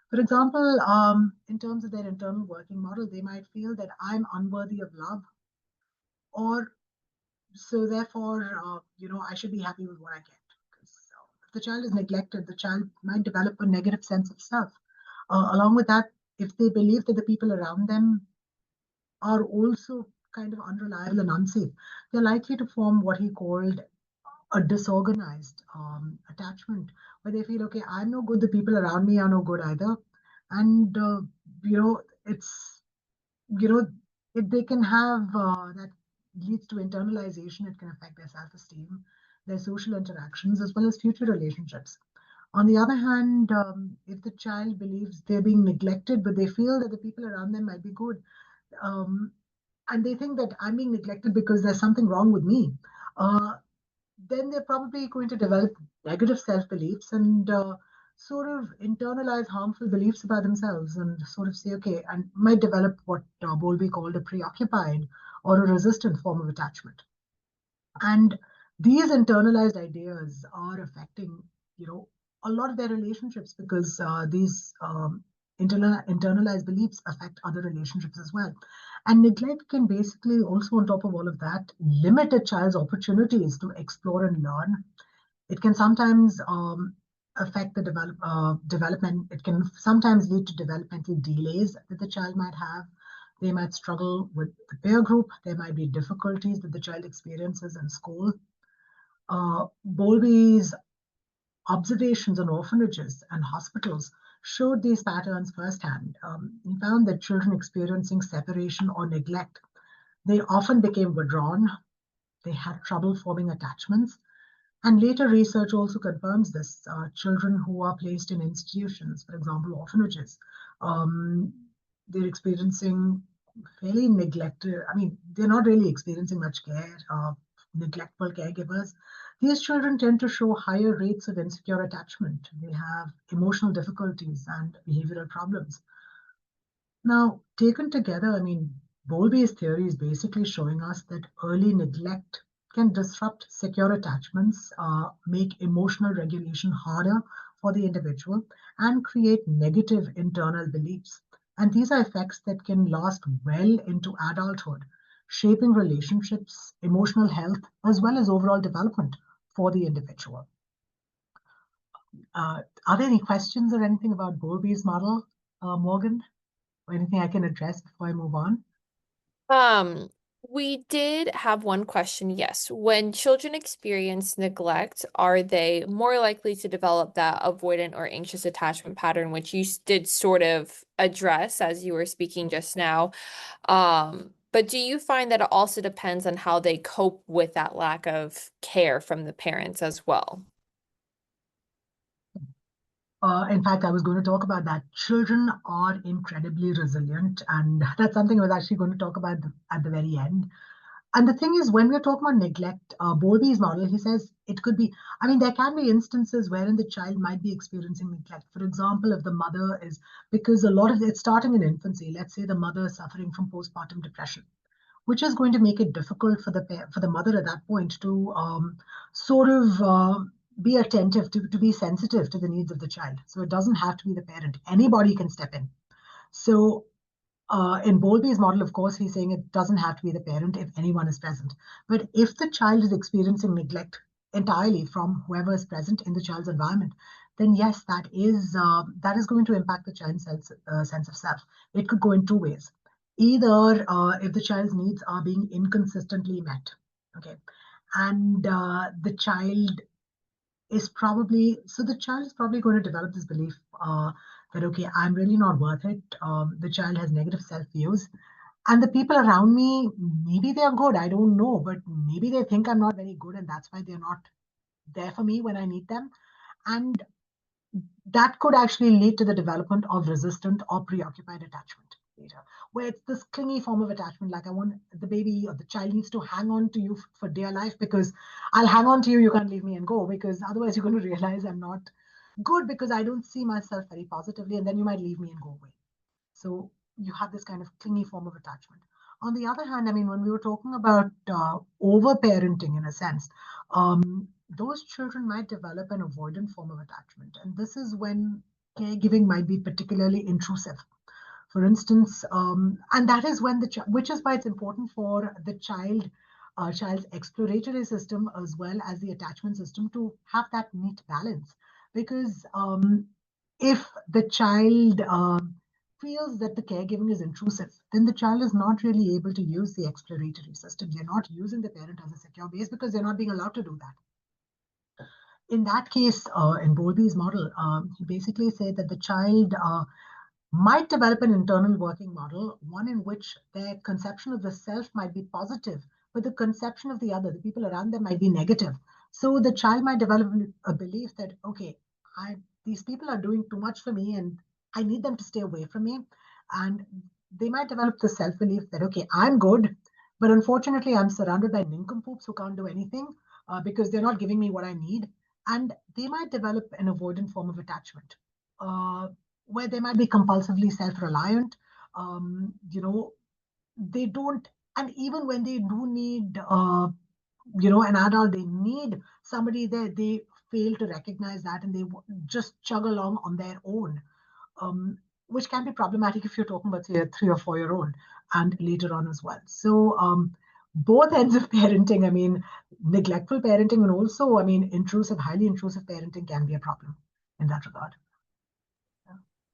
For example, in terms of their internal working model, they might feel that I'm unworthy of love, or so therefore, I should be happy with what I get. Because if the child is neglected, the child might develop a negative sense of self. Along with that, if they believe that the people around them are also kind of unreliable and unsafe, they're likely to form what he called a disorganized attachment, where they feel, okay, I'm no good, the people around me are no good either. And, it's, if they can have that leads to internalization, it can affect their self-esteem, their social interactions, as well as future relationships. On the other hand, if the child believes they're being neglected, but they feel that the people around them might be good, um, and they think that I'm being neglected because there's something wrong with me, then they're probably going to develop negative self-beliefs and sort of internalize harmful beliefs about themselves and sort of say, okay, and might develop what Bowlby called a preoccupied or a resistant form of attachment. And these internalized ideas are affecting, a lot of their relationships because these internalized beliefs affect other relationships as well. And neglect can basically also, on top of all of that, limit a child's opportunities to explore and learn. It can sometimes affect the development. It can sometimes lead to developmental delays that the child might have. They might struggle with the peer group. There might be difficulties that the child experiences in school. Bowlby's observations on orphanages and hospitals showed these patterns firsthand. He found that children experiencing separation or neglect, they often became withdrawn. They had trouble forming attachments. And later research also confirms this. Children who are placed in institutions, for example, orphanages, they're experiencing fairly neglected. I mean, they're not really experiencing much care, neglectful caregivers. These children tend to show higher rates of insecure attachment. They have emotional difficulties and behavioral problems. Now, taken together, I mean, Bowlby's theory is basically showing us that early neglect can disrupt secure attachments, make emotional regulation harder for the individual, and create negative internal beliefs. And these are effects that can last well into adulthood, shaping relationships, emotional health, as well as overall development for the individual. Are there any questions or anything about Bowlby's model, Morgan? Or anything I can address before I move on? We did have one question. Yes. When children experience neglect, are they more likely to develop that avoidant or anxious attachment pattern, which you did sort of address as you were speaking just now? But do you find that it also depends on how they cope with that lack of care from the parents as well? In fact, I was going to talk about that. Children are incredibly resilient, and that's something I was actually going to talk about at the very end. And the thing is, when we're talking about neglect, Bowlby's model, he says it could be, I mean, there can be instances wherein the child might be experiencing neglect. For example, if the mother is, because a lot of it's starting in infancy, let's say the mother is suffering from postpartum depression, which is going to make it difficult for the mother at that point to sort of be attentive, to be sensitive to the needs of the child. So it doesn't have to be the parent. Anybody can step in. So in Bowlby's model, of course, he's saying it doesn't have to be the parent if anyone is present. But if the child is experiencing neglect entirely from whoever is present in the child's environment, then yes, that is going to impact the child's sense of self. It could go in two ways. Either if the child's needs are being inconsistently met, okay, and the child is probably, so the child is probably going to develop this belief that, okay, I'm really not worth it. The child has negative self-views. And the people around me, maybe they're good, I don't know, but maybe they think I'm not very good and that's why they're not there for me when I need them. And that could actually lead to the development of resistant or preoccupied attachment later, where it's this clingy form of attachment, like I want the baby or the child needs to hang on to you for dear life because I'll hang on to you, you can't leave me and go, because otherwise you're going to realize I'm not good because I don't see myself very positively, and then you might leave me and go away. So you have this kind of clingy form of attachment. On the other hand, I mean, when we were talking about over-parenting in a sense, those children might develop an avoidant form of attachment. And this is when caregiving might be particularly intrusive. For instance, and that is when which is why it's important for the child's exploratory system as well as the attachment system to have that neat balance. Because if the child feels that the caregiving is intrusive, then the child is not really able to use the exploratory system. They're not using the parent as a secure base because they're not being allowed to do that. In that case, in Bowlby's model, he basically said that the child might develop an internal working model, one in which their conception of the self might be positive, but the conception of the other, the people around them, might be negative. So the child might develop a belief that, okay, these people are doing too much for me and I need them to stay away from me. And they might develop the self-belief that, okay, I'm good, but unfortunately I'm surrounded by nincompoops who can't do anything because they're not giving me what I need. And they might develop an avoidant form of attachment. Where they might be compulsively self-reliant, they don't, and even when they do need, an adult, they need somebody there, they fail to recognize that and they just chug along on their own, which can be problematic if you're talking about, say, a 3 or 4-year-old and later on as well. So both ends of parenting, I mean, neglectful parenting and also, I mean, highly intrusive parenting can be a problem in that regard.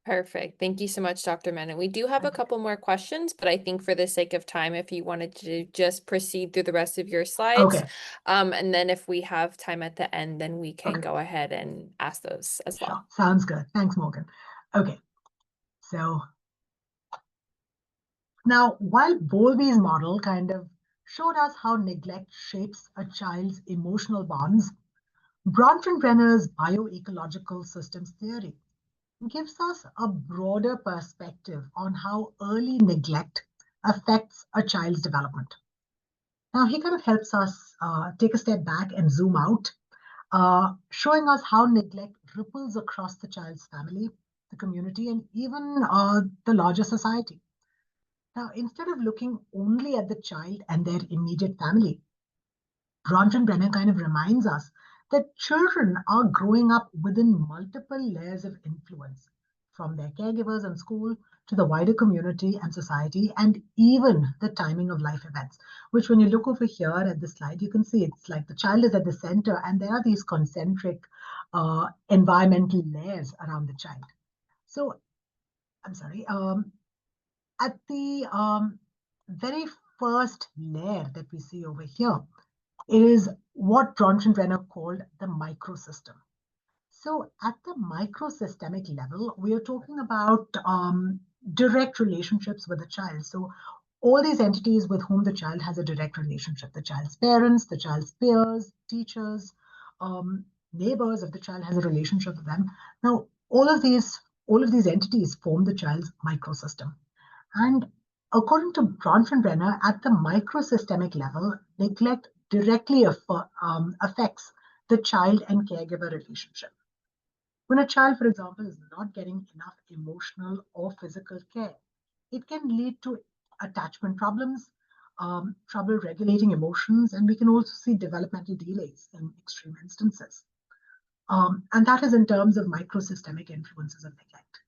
Perfect. Thank you so much, Dr. Menon. We do have a couple more questions, but I think for the sake of time, if you wanted to just proceed through the rest of your slides, Okay. And then if we have time at the end, then we can go ahead and ask those as well. Sure. Sounds good. Thanks, Morgan. Okay. So now, while Bowlby's model kind of showed us how neglect shapes a child's emotional bonds, Bronfenbrenner's bioecological systems theory gives us a broader perspective on how early neglect affects a child's development. Now, he kind of helps us take a step back and zoom out, showing us how neglect ripples across the child's family, the community, and even the larger society. Now, instead of looking only at the child and their immediate family, Bronfenbrenner kind of reminds us that children are growing up within multiple layers of influence, from their caregivers and school to the wider community and society, and even the timing of life events, which when you look over here at the slide, you can see it's like the child is at the center and there are these concentric environmental layers around the child. So, I'm sorry, at the very first layer that we see over here, it is what Bronfenbrenner called the microsystem. So at the microsystemic level, we are talking about direct relationships with the child. So all these entities with whom the child has a direct relationship, the child's parents, the child's peers, teachers, neighbors, if the child has a relationship with them. Now, all of these entities form the child's microsystem. And according to Bronfenbrenner, at the microsystemic level, neglect directly affects the child and caregiver relationship. When a child, for example, is not getting enough emotional or physical care, it can lead to attachment problems, trouble regulating emotions, and we can also see developmental delays in extreme instances. And that is in terms of microsystemic influences of neglect.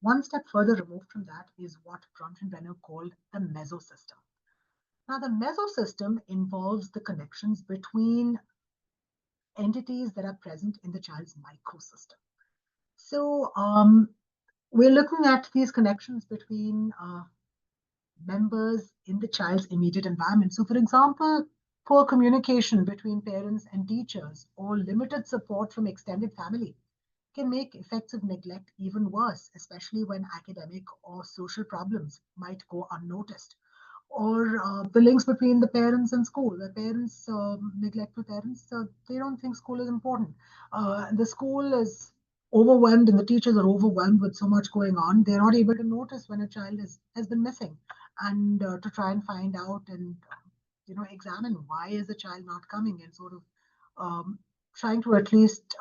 One step further removed from that is what Bronfenbrenner called the mesosystem. Now, the mesosystem involves the connections between entities that are present in the child's microsystem. So we're looking at these connections between members in the child's immediate environment. So, for example, poor communication between parents and teachers or limited support from extended family can make effects of neglect even worse, especially when academic or social problems might go unnoticed. Or the links between the parents and school. The parents neglect the parents, they don't think school is important. The school is overwhelmed and the teachers are overwhelmed with so much going on. They're not able to notice when a child has been missing and to try and find out and examine why is the child not coming and sort of trying to at least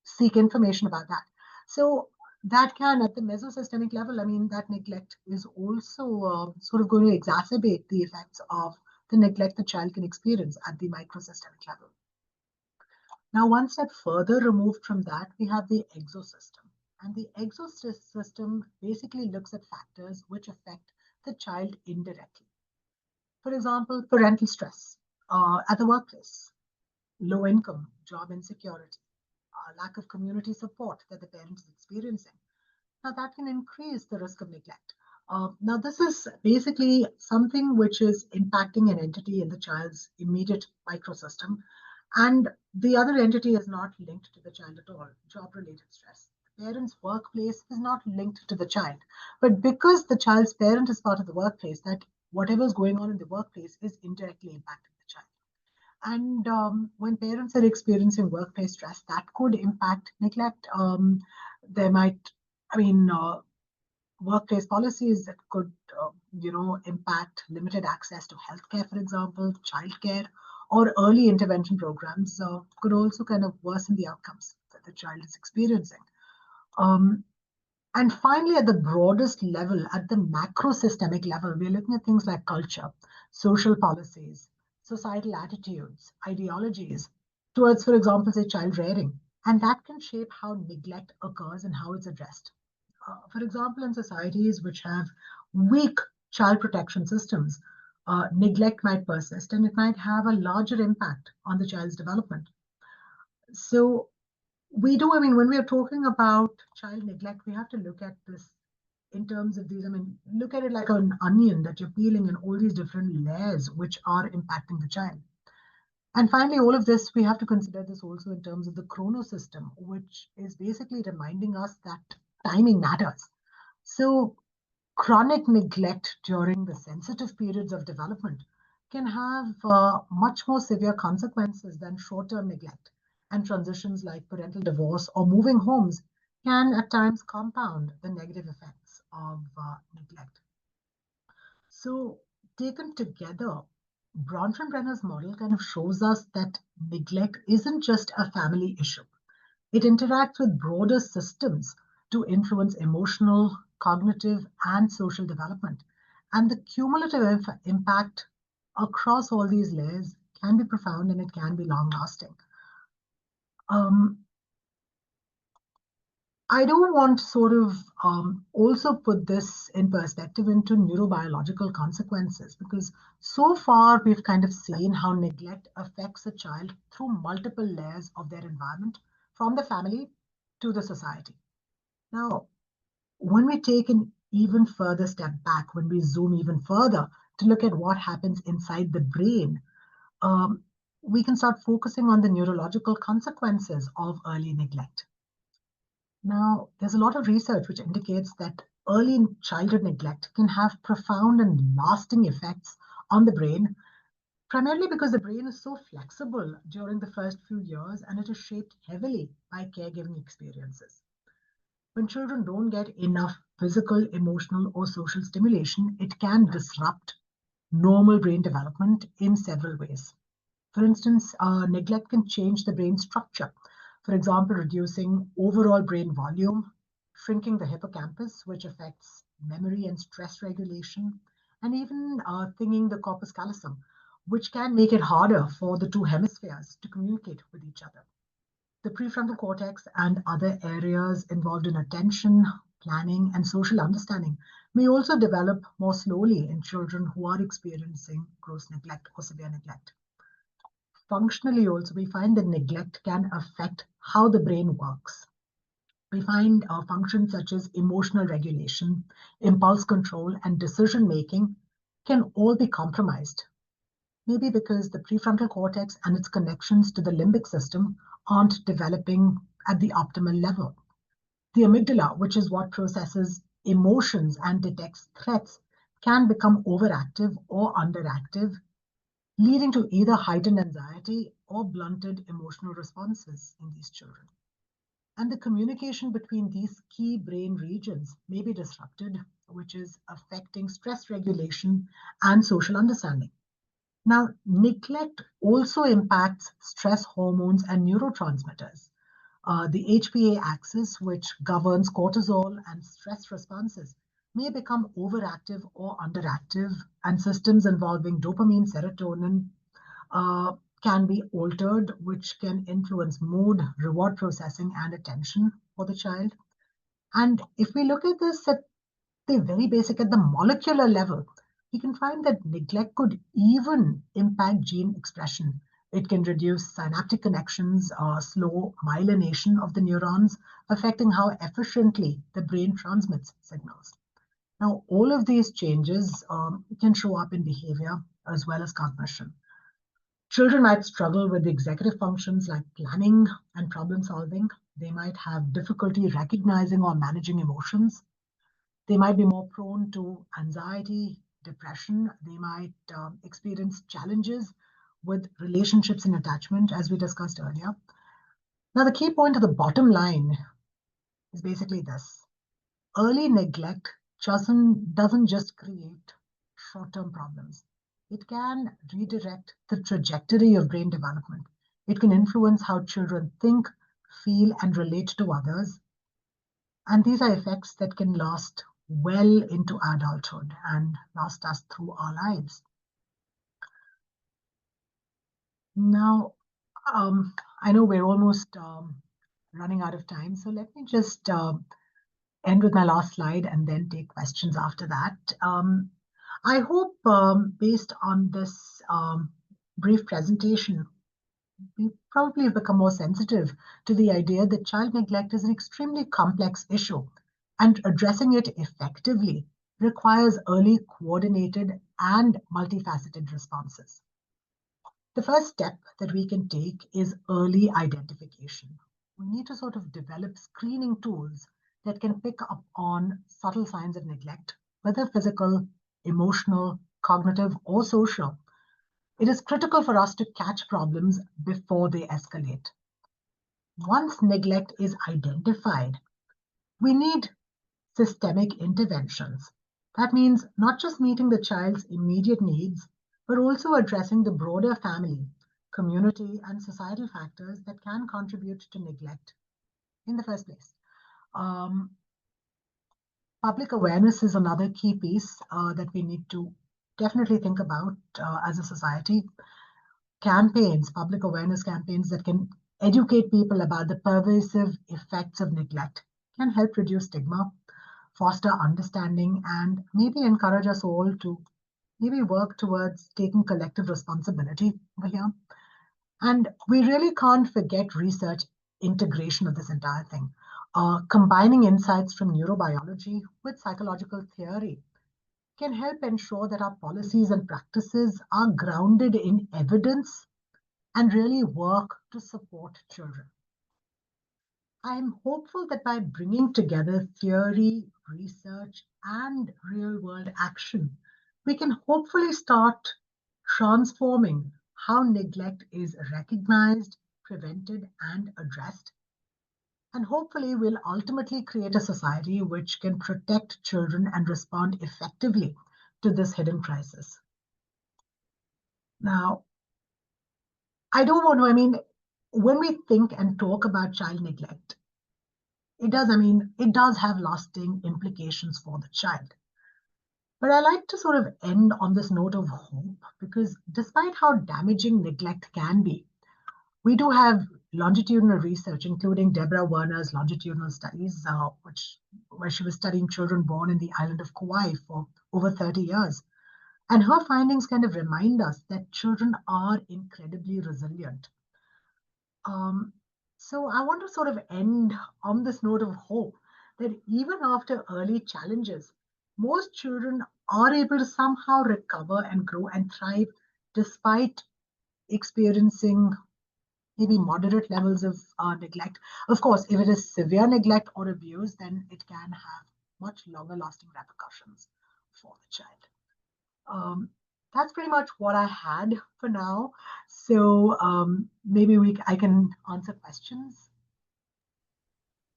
seek information about that. So that can, at the mesosystemic level, I mean, that neglect is also sort of going to exacerbate the effects of the neglect the child can experience at the microsystemic level. Now, one step further removed from that, we have the exosystem. And the exosystem basically looks at factors which affect the child indirectly. For example, parental stress at the workplace, low income, job insecurity, lack of community support that the parent is experiencing. Now, that can increase the risk of neglect. Now, this is basically something which is impacting an entity in the child's immediate microsystem, and the other entity is not linked to the child at all, job related stress. The parent's workplace is not linked to the child. But because the child's parent is part of the workplace, that whatever is going on in the workplace is indirectly impacting the child. And when parents are experiencing workplace stress, that could impact neglect. There might, I mean, workplace policies that could, impact limited access to healthcare, for example, childcare, or early intervention programs could also kind of worsen the outcomes that the child is experiencing. And finally, at the broadest level, at the macro-systemic level, we're looking at things like culture, social policies, societal attitudes, ideologies towards, for example, say child rearing. And that can shape how neglect occurs and how it's addressed. For example, in societies which have weak child protection systems, neglect might persist and it might have a larger impact on the child's development. So I mean, when we are talking about child neglect, we have to look at this in terms of these. I mean, look at it like an onion that you're peeling in all these different layers which are impacting the child. And finally, all of this, we have to consider this also in terms of the chronosystem, which is basically reminding us that timing matters. So chronic neglect during the sensitive periods of development can have much more severe consequences than short-term neglect. And transitions like parental divorce or moving homes can at times compound the negative effects of neglect. So taken together, Bronfenbrenner's model kind of shows us that neglect isn't just a family issue. It interacts with broader systems to influence emotional, cognitive, and social development. And the cumulative impact across all these layers can be profound and it can be long lasting. I do want to sort of also put this in perspective into neurobiological consequences because so far we've kind of seen how neglect affects a child through multiple layers of their environment, from the family to the society. Now, when we take an even further step back, when we zoom even further to look at what happens inside the brain, we can start focusing on the neurological consequences of early neglect. Now, there's a lot of research which indicates that early childhood neglect can have profound and lasting effects on the brain, primarily because the brain is so flexible during the first few years and it is shaped heavily by caregiving experiences. When children don't get enough physical, emotional, or social stimulation, it can disrupt normal brain development in several ways. For instance, neglect can change the brain structure. For example, reducing overall brain volume, shrinking the hippocampus, which affects memory and stress regulation, and even thinning the corpus callosum, which can make it harder for the two hemispheres to communicate with each other. The prefrontal cortex and other areas involved in attention, planning, and social understanding may also develop more slowly in children who are experiencing gross neglect or severe neglect. Functionally, also, we find that neglect can affect how the brain works. We find functions such as emotional regulation, impulse control, and decision making can all be compromised. Maybe because the prefrontal cortex and its connections to the limbic system aren't developing at the optimal level. The amygdala, which is what processes emotions and detects threats, can become overactive or underactive, leading to either heightened anxiety or blunted emotional responses in these children. And the communication between these key brain regions may be disrupted, which is affecting stress regulation and social understanding. Now, neglect also impacts stress hormones and neurotransmitters. The HPA axis, which governs cortisol and stress responses, may become overactive or underactive, and systems involving dopamine, serotonin can be altered, which can influence mood, reward processing, and attention for the child. And if we look at this at the very basic, at the molecular level, we can find that neglect could even impact gene expression. It can reduce synaptic connections or slow myelination of the neurons, affecting how efficiently the brain transmits signals. Now, all of these changes can show up in behavior as well as cognition. Children might struggle with executive functions like planning and problem solving. They might have difficulty recognizing or managing emotions. They might be more prone to anxiety, depression. They might experience challenges with relationships and attachment, as we discussed earlier. Now, the key point of the bottom line is basically this. Early neglect doesn't just create short-term problems. It can redirect the trajectory of brain development. It can influence how children think, feel, and relate to others. And these are effects that can last well into adulthood and last us through our lives. Now, I know we're almost running out of time, so let me just end with my last slide and then take questions after that. I hope, based on this brief presentation, we probably have become more sensitive to the idea that child neglect is an extremely complex issue, and addressing it effectively requires early, coordinated, and multifaceted responses. The first step that we can take is early identification. We need to sort of develop screening tools that can pick up on subtle signs of neglect, whether physical, emotional, cognitive, or social. It is critical for us to catch problems before they escalate. Once neglect is identified, we need systemic interventions. That means not just meeting the child's immediate needs, but also addressing the broader family, community, and societal factors that can contribute to neglect in the first place. Public awareness is another key piece that we need to definitely think about as a society. Campaigns, public awareness campaigns that can educate people about the pervasive effects of neglect can help reduce stigma, foster understanding, and maybe encourage us all to maybe work towards taking collective responsibility over here. And we really can't forget research integration of this entire thing. Combining insights from neurobiology with psychological theory can help ensure that our policies and practices are grounded in evidence and really work to support children. I'm hopeful that by bringing together theory, research, and real-world action, we can hopefully start transforming how neglect is recognized, prevented, and addressed. And hopefully we'll ultimately create a society which can protect children and respond effectively to this hidden crisis. Now, I don't want to, when we think and talk about child neglect, it does have lasting implications for the child. But I like to sort of end on this note of hope, because despite how damaging neglect can be, we do have longitudinal research, including Deborah Werner's longitudinal studies, where she was studying children born in the island of Kauai for over 30 years. And her findings kind of remind us that children are incredibly resilient. So I want to sort of end on this note of hope that even after early challenges, most children are able to somehow recover and grow and thrive despite experiencing maybe moderate levels of neglect. Of course, if it is severe neglect or abuse, then it can have much longer lasting repercussions for the child. That's pretty much what I had for now. So maybe I can answer questions.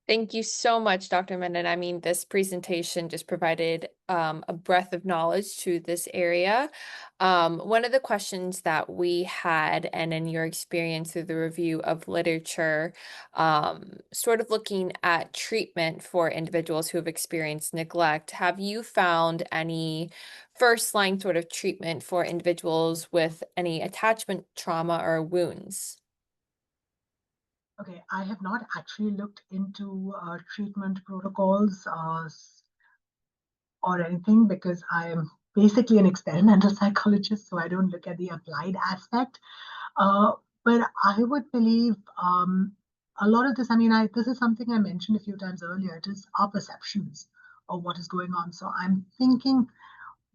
Thank you so much, Dr. Menon. I mean, this presentation just provided a breadth of knowledge to this area. One of the questions that we had, and in your experience through the review of literature, sort of looking at treatment for individuals who have experienced neglect, have you found any first-line sort of treatment for individuals with any attachment trauma or wounds? Okay, I have not actually looked into treatment protocols or anything because I am basically an experimental psychologist, so I don't look at the applied aspect. But I would believe a lot of this, I mean, this is something I mentioned a few times earlier. It is our perceptions of what is going on. So I'm thinking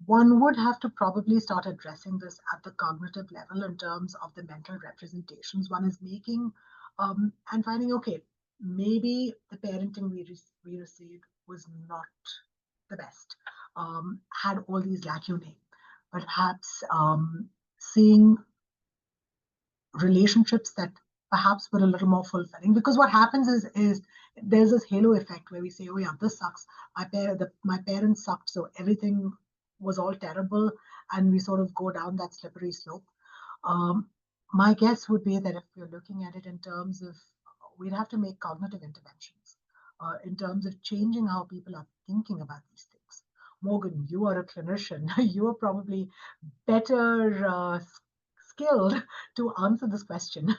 one would have to probably start addressing this at the cognitive level in terms of the mental representations one is making, and finding, okay, maybe the parenting we received was not the best, had all these lacunae. Perhaps seeing relationships that perhaps were a little more fulfilling, because what happens is there's this halo effect where we say, oh yeah, this sucks, my parents sucked, so everything was all terrible, and we sort of go down that slippery slope. My guess would be that if you're looking at it in terms of, we'd have to make cognitive interventions in terms of changing how people are thinking about these things. Morgan, you are a clinician. You are probably better skilled to answer this question.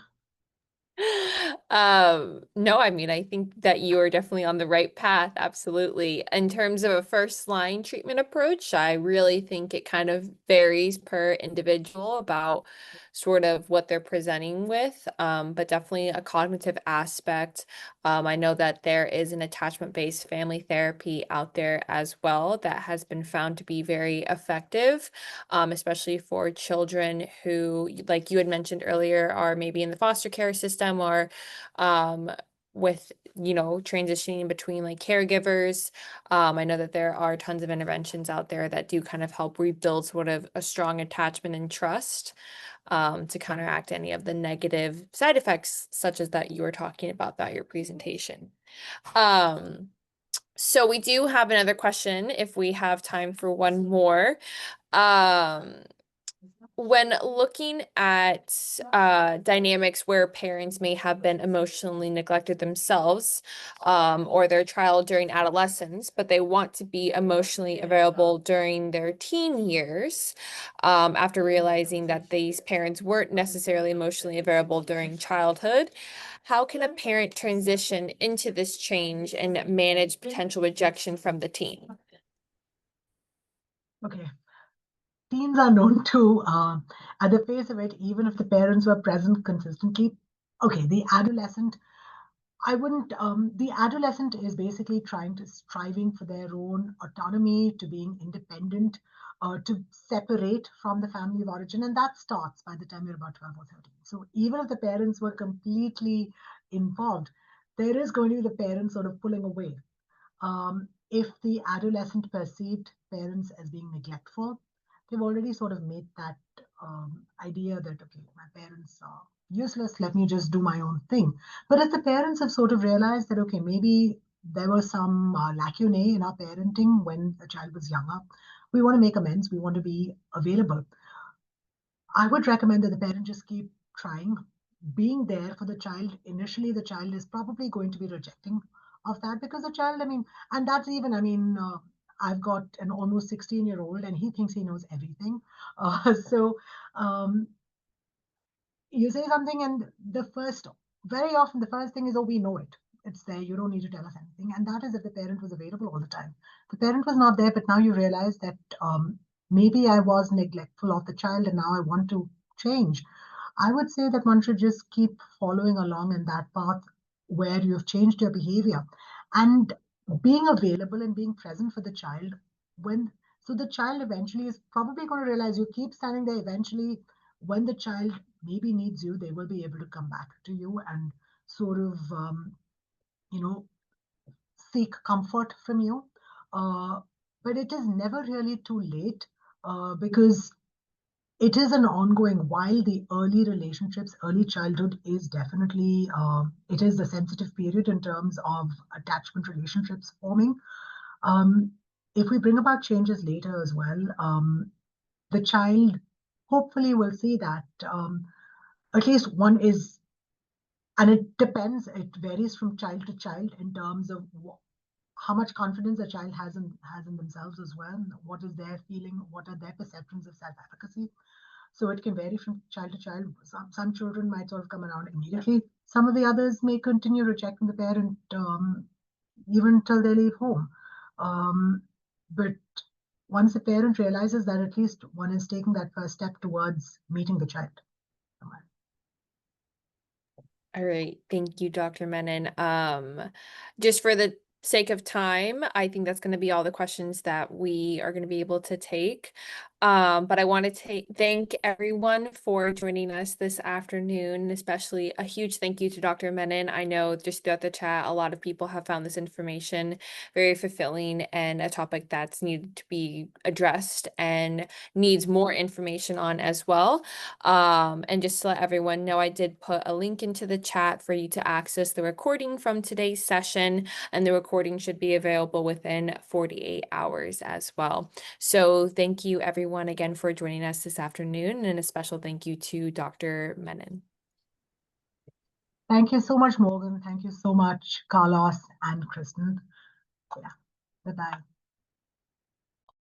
No, I mean, I think that you are definitely on the right path. Absolutely. In terms of a first line treatment approach, I really think it kind of varies per individual about sort of what they're presenting with, but definitely a cognitive aspect. I know that there is an attachment-based family therapy out there as well that has been found to be very effective, especially for children who, like you had mentioned earlier, are maybe in the foster care system or with, you know, transitioning between like caregivers. I know that there are tons of interventions out there that do kind of help rebuild sort of a strong attachment and trust to counteract any of the negative side effects, such as that you were talking about your presentation. So we do have another question if we have time for one more. When looking at dynamics where parents may have been emotionally neglected themselves or their child during adolescence, but they want to be emotionally available during their teen years, after realizing that these parents weren't necessarily emotionally available during childhood, how can a parent transition into this change and manage potential rejection from the teen? Okay. Teens are known to, at the face of it, even if the parents were present consistently. Okay, the adolescent, I wouldn't, the adolescent is basically striving for their own autonomy, to being independent, to separate from the family of origin. And that starts by the time you're about 12 or 13. So even if the parents were completely involved, there is going to be the parents sort of pulling away. If the adolescent perceived parents as being neglectful, they've already sort of made that idea that, okay, my parents are useless, let me just do my own thing. But if the parents have sort of realized that, okay, maybe there were some lacunae in our parenting when the child was younger, we want to make amends, we want to be available. I would recommend that the parent just keep trying, being there for the child. Initially, the child is probably going to be rejecting of that, because the child, I mean, and that's even, I mean, I've got an almost 16-year-old and he thinks he knows everything. So you say something, and the first very often the first thing is, oh, we know it. It's there. You don't need to tell us anything. And that is if the parent was available all the time. The parent was not there, but now you realize that maybe I was neglectful of the child and now I want to change. I would say that one should just keep following along in that path where you've changed your behavior and being available and being present for the child so the child eventually is probably going to realize you keep standing there. Eventually, when the child maybe needs you, they will be able to come back to you and sort of, seek comfort from you. But it is never really too late because it is an ongoing, while the early relationships, early childhood is definitely, it is the sensitive period in terms of attachment relationships forming. If we bring about changes later as well, the child hopefully will see that at least one is, and it depends, it varies from child to child in terms of how much confidence a child has in themselves as well. What is their feeling? What are their perceptions of self-efficacy? So it can vary from child to child. Some children might sort of come around immediately. Some of the others may continue rejecting the parent even till they leave home. But once the parent realizes that at least one is taking that first step towards meeting the child. All right, thank you, Dr. Menon. Just for the sake of time, I think that's going to be all the questions that we are going to be able to take. But I want to thank everyone for joining us this afternoon, especially a huge thank you to Dr. Menon. I know just throughout the chat, a lot of people have found this information very fulfilling and a topic that's needed to be addressed and needs more information on as well. And just to let everyone know, I did put a link into the chat for you to access the recording from today's session, and the recording should be available within 48 hours as well. So thank you everyone again for joining us this afternoon, and a special thank you to Dr. Menon. Thank you so much, Morgan. Thank you so much, Carlos and Kristen. Yeah, bye-bye.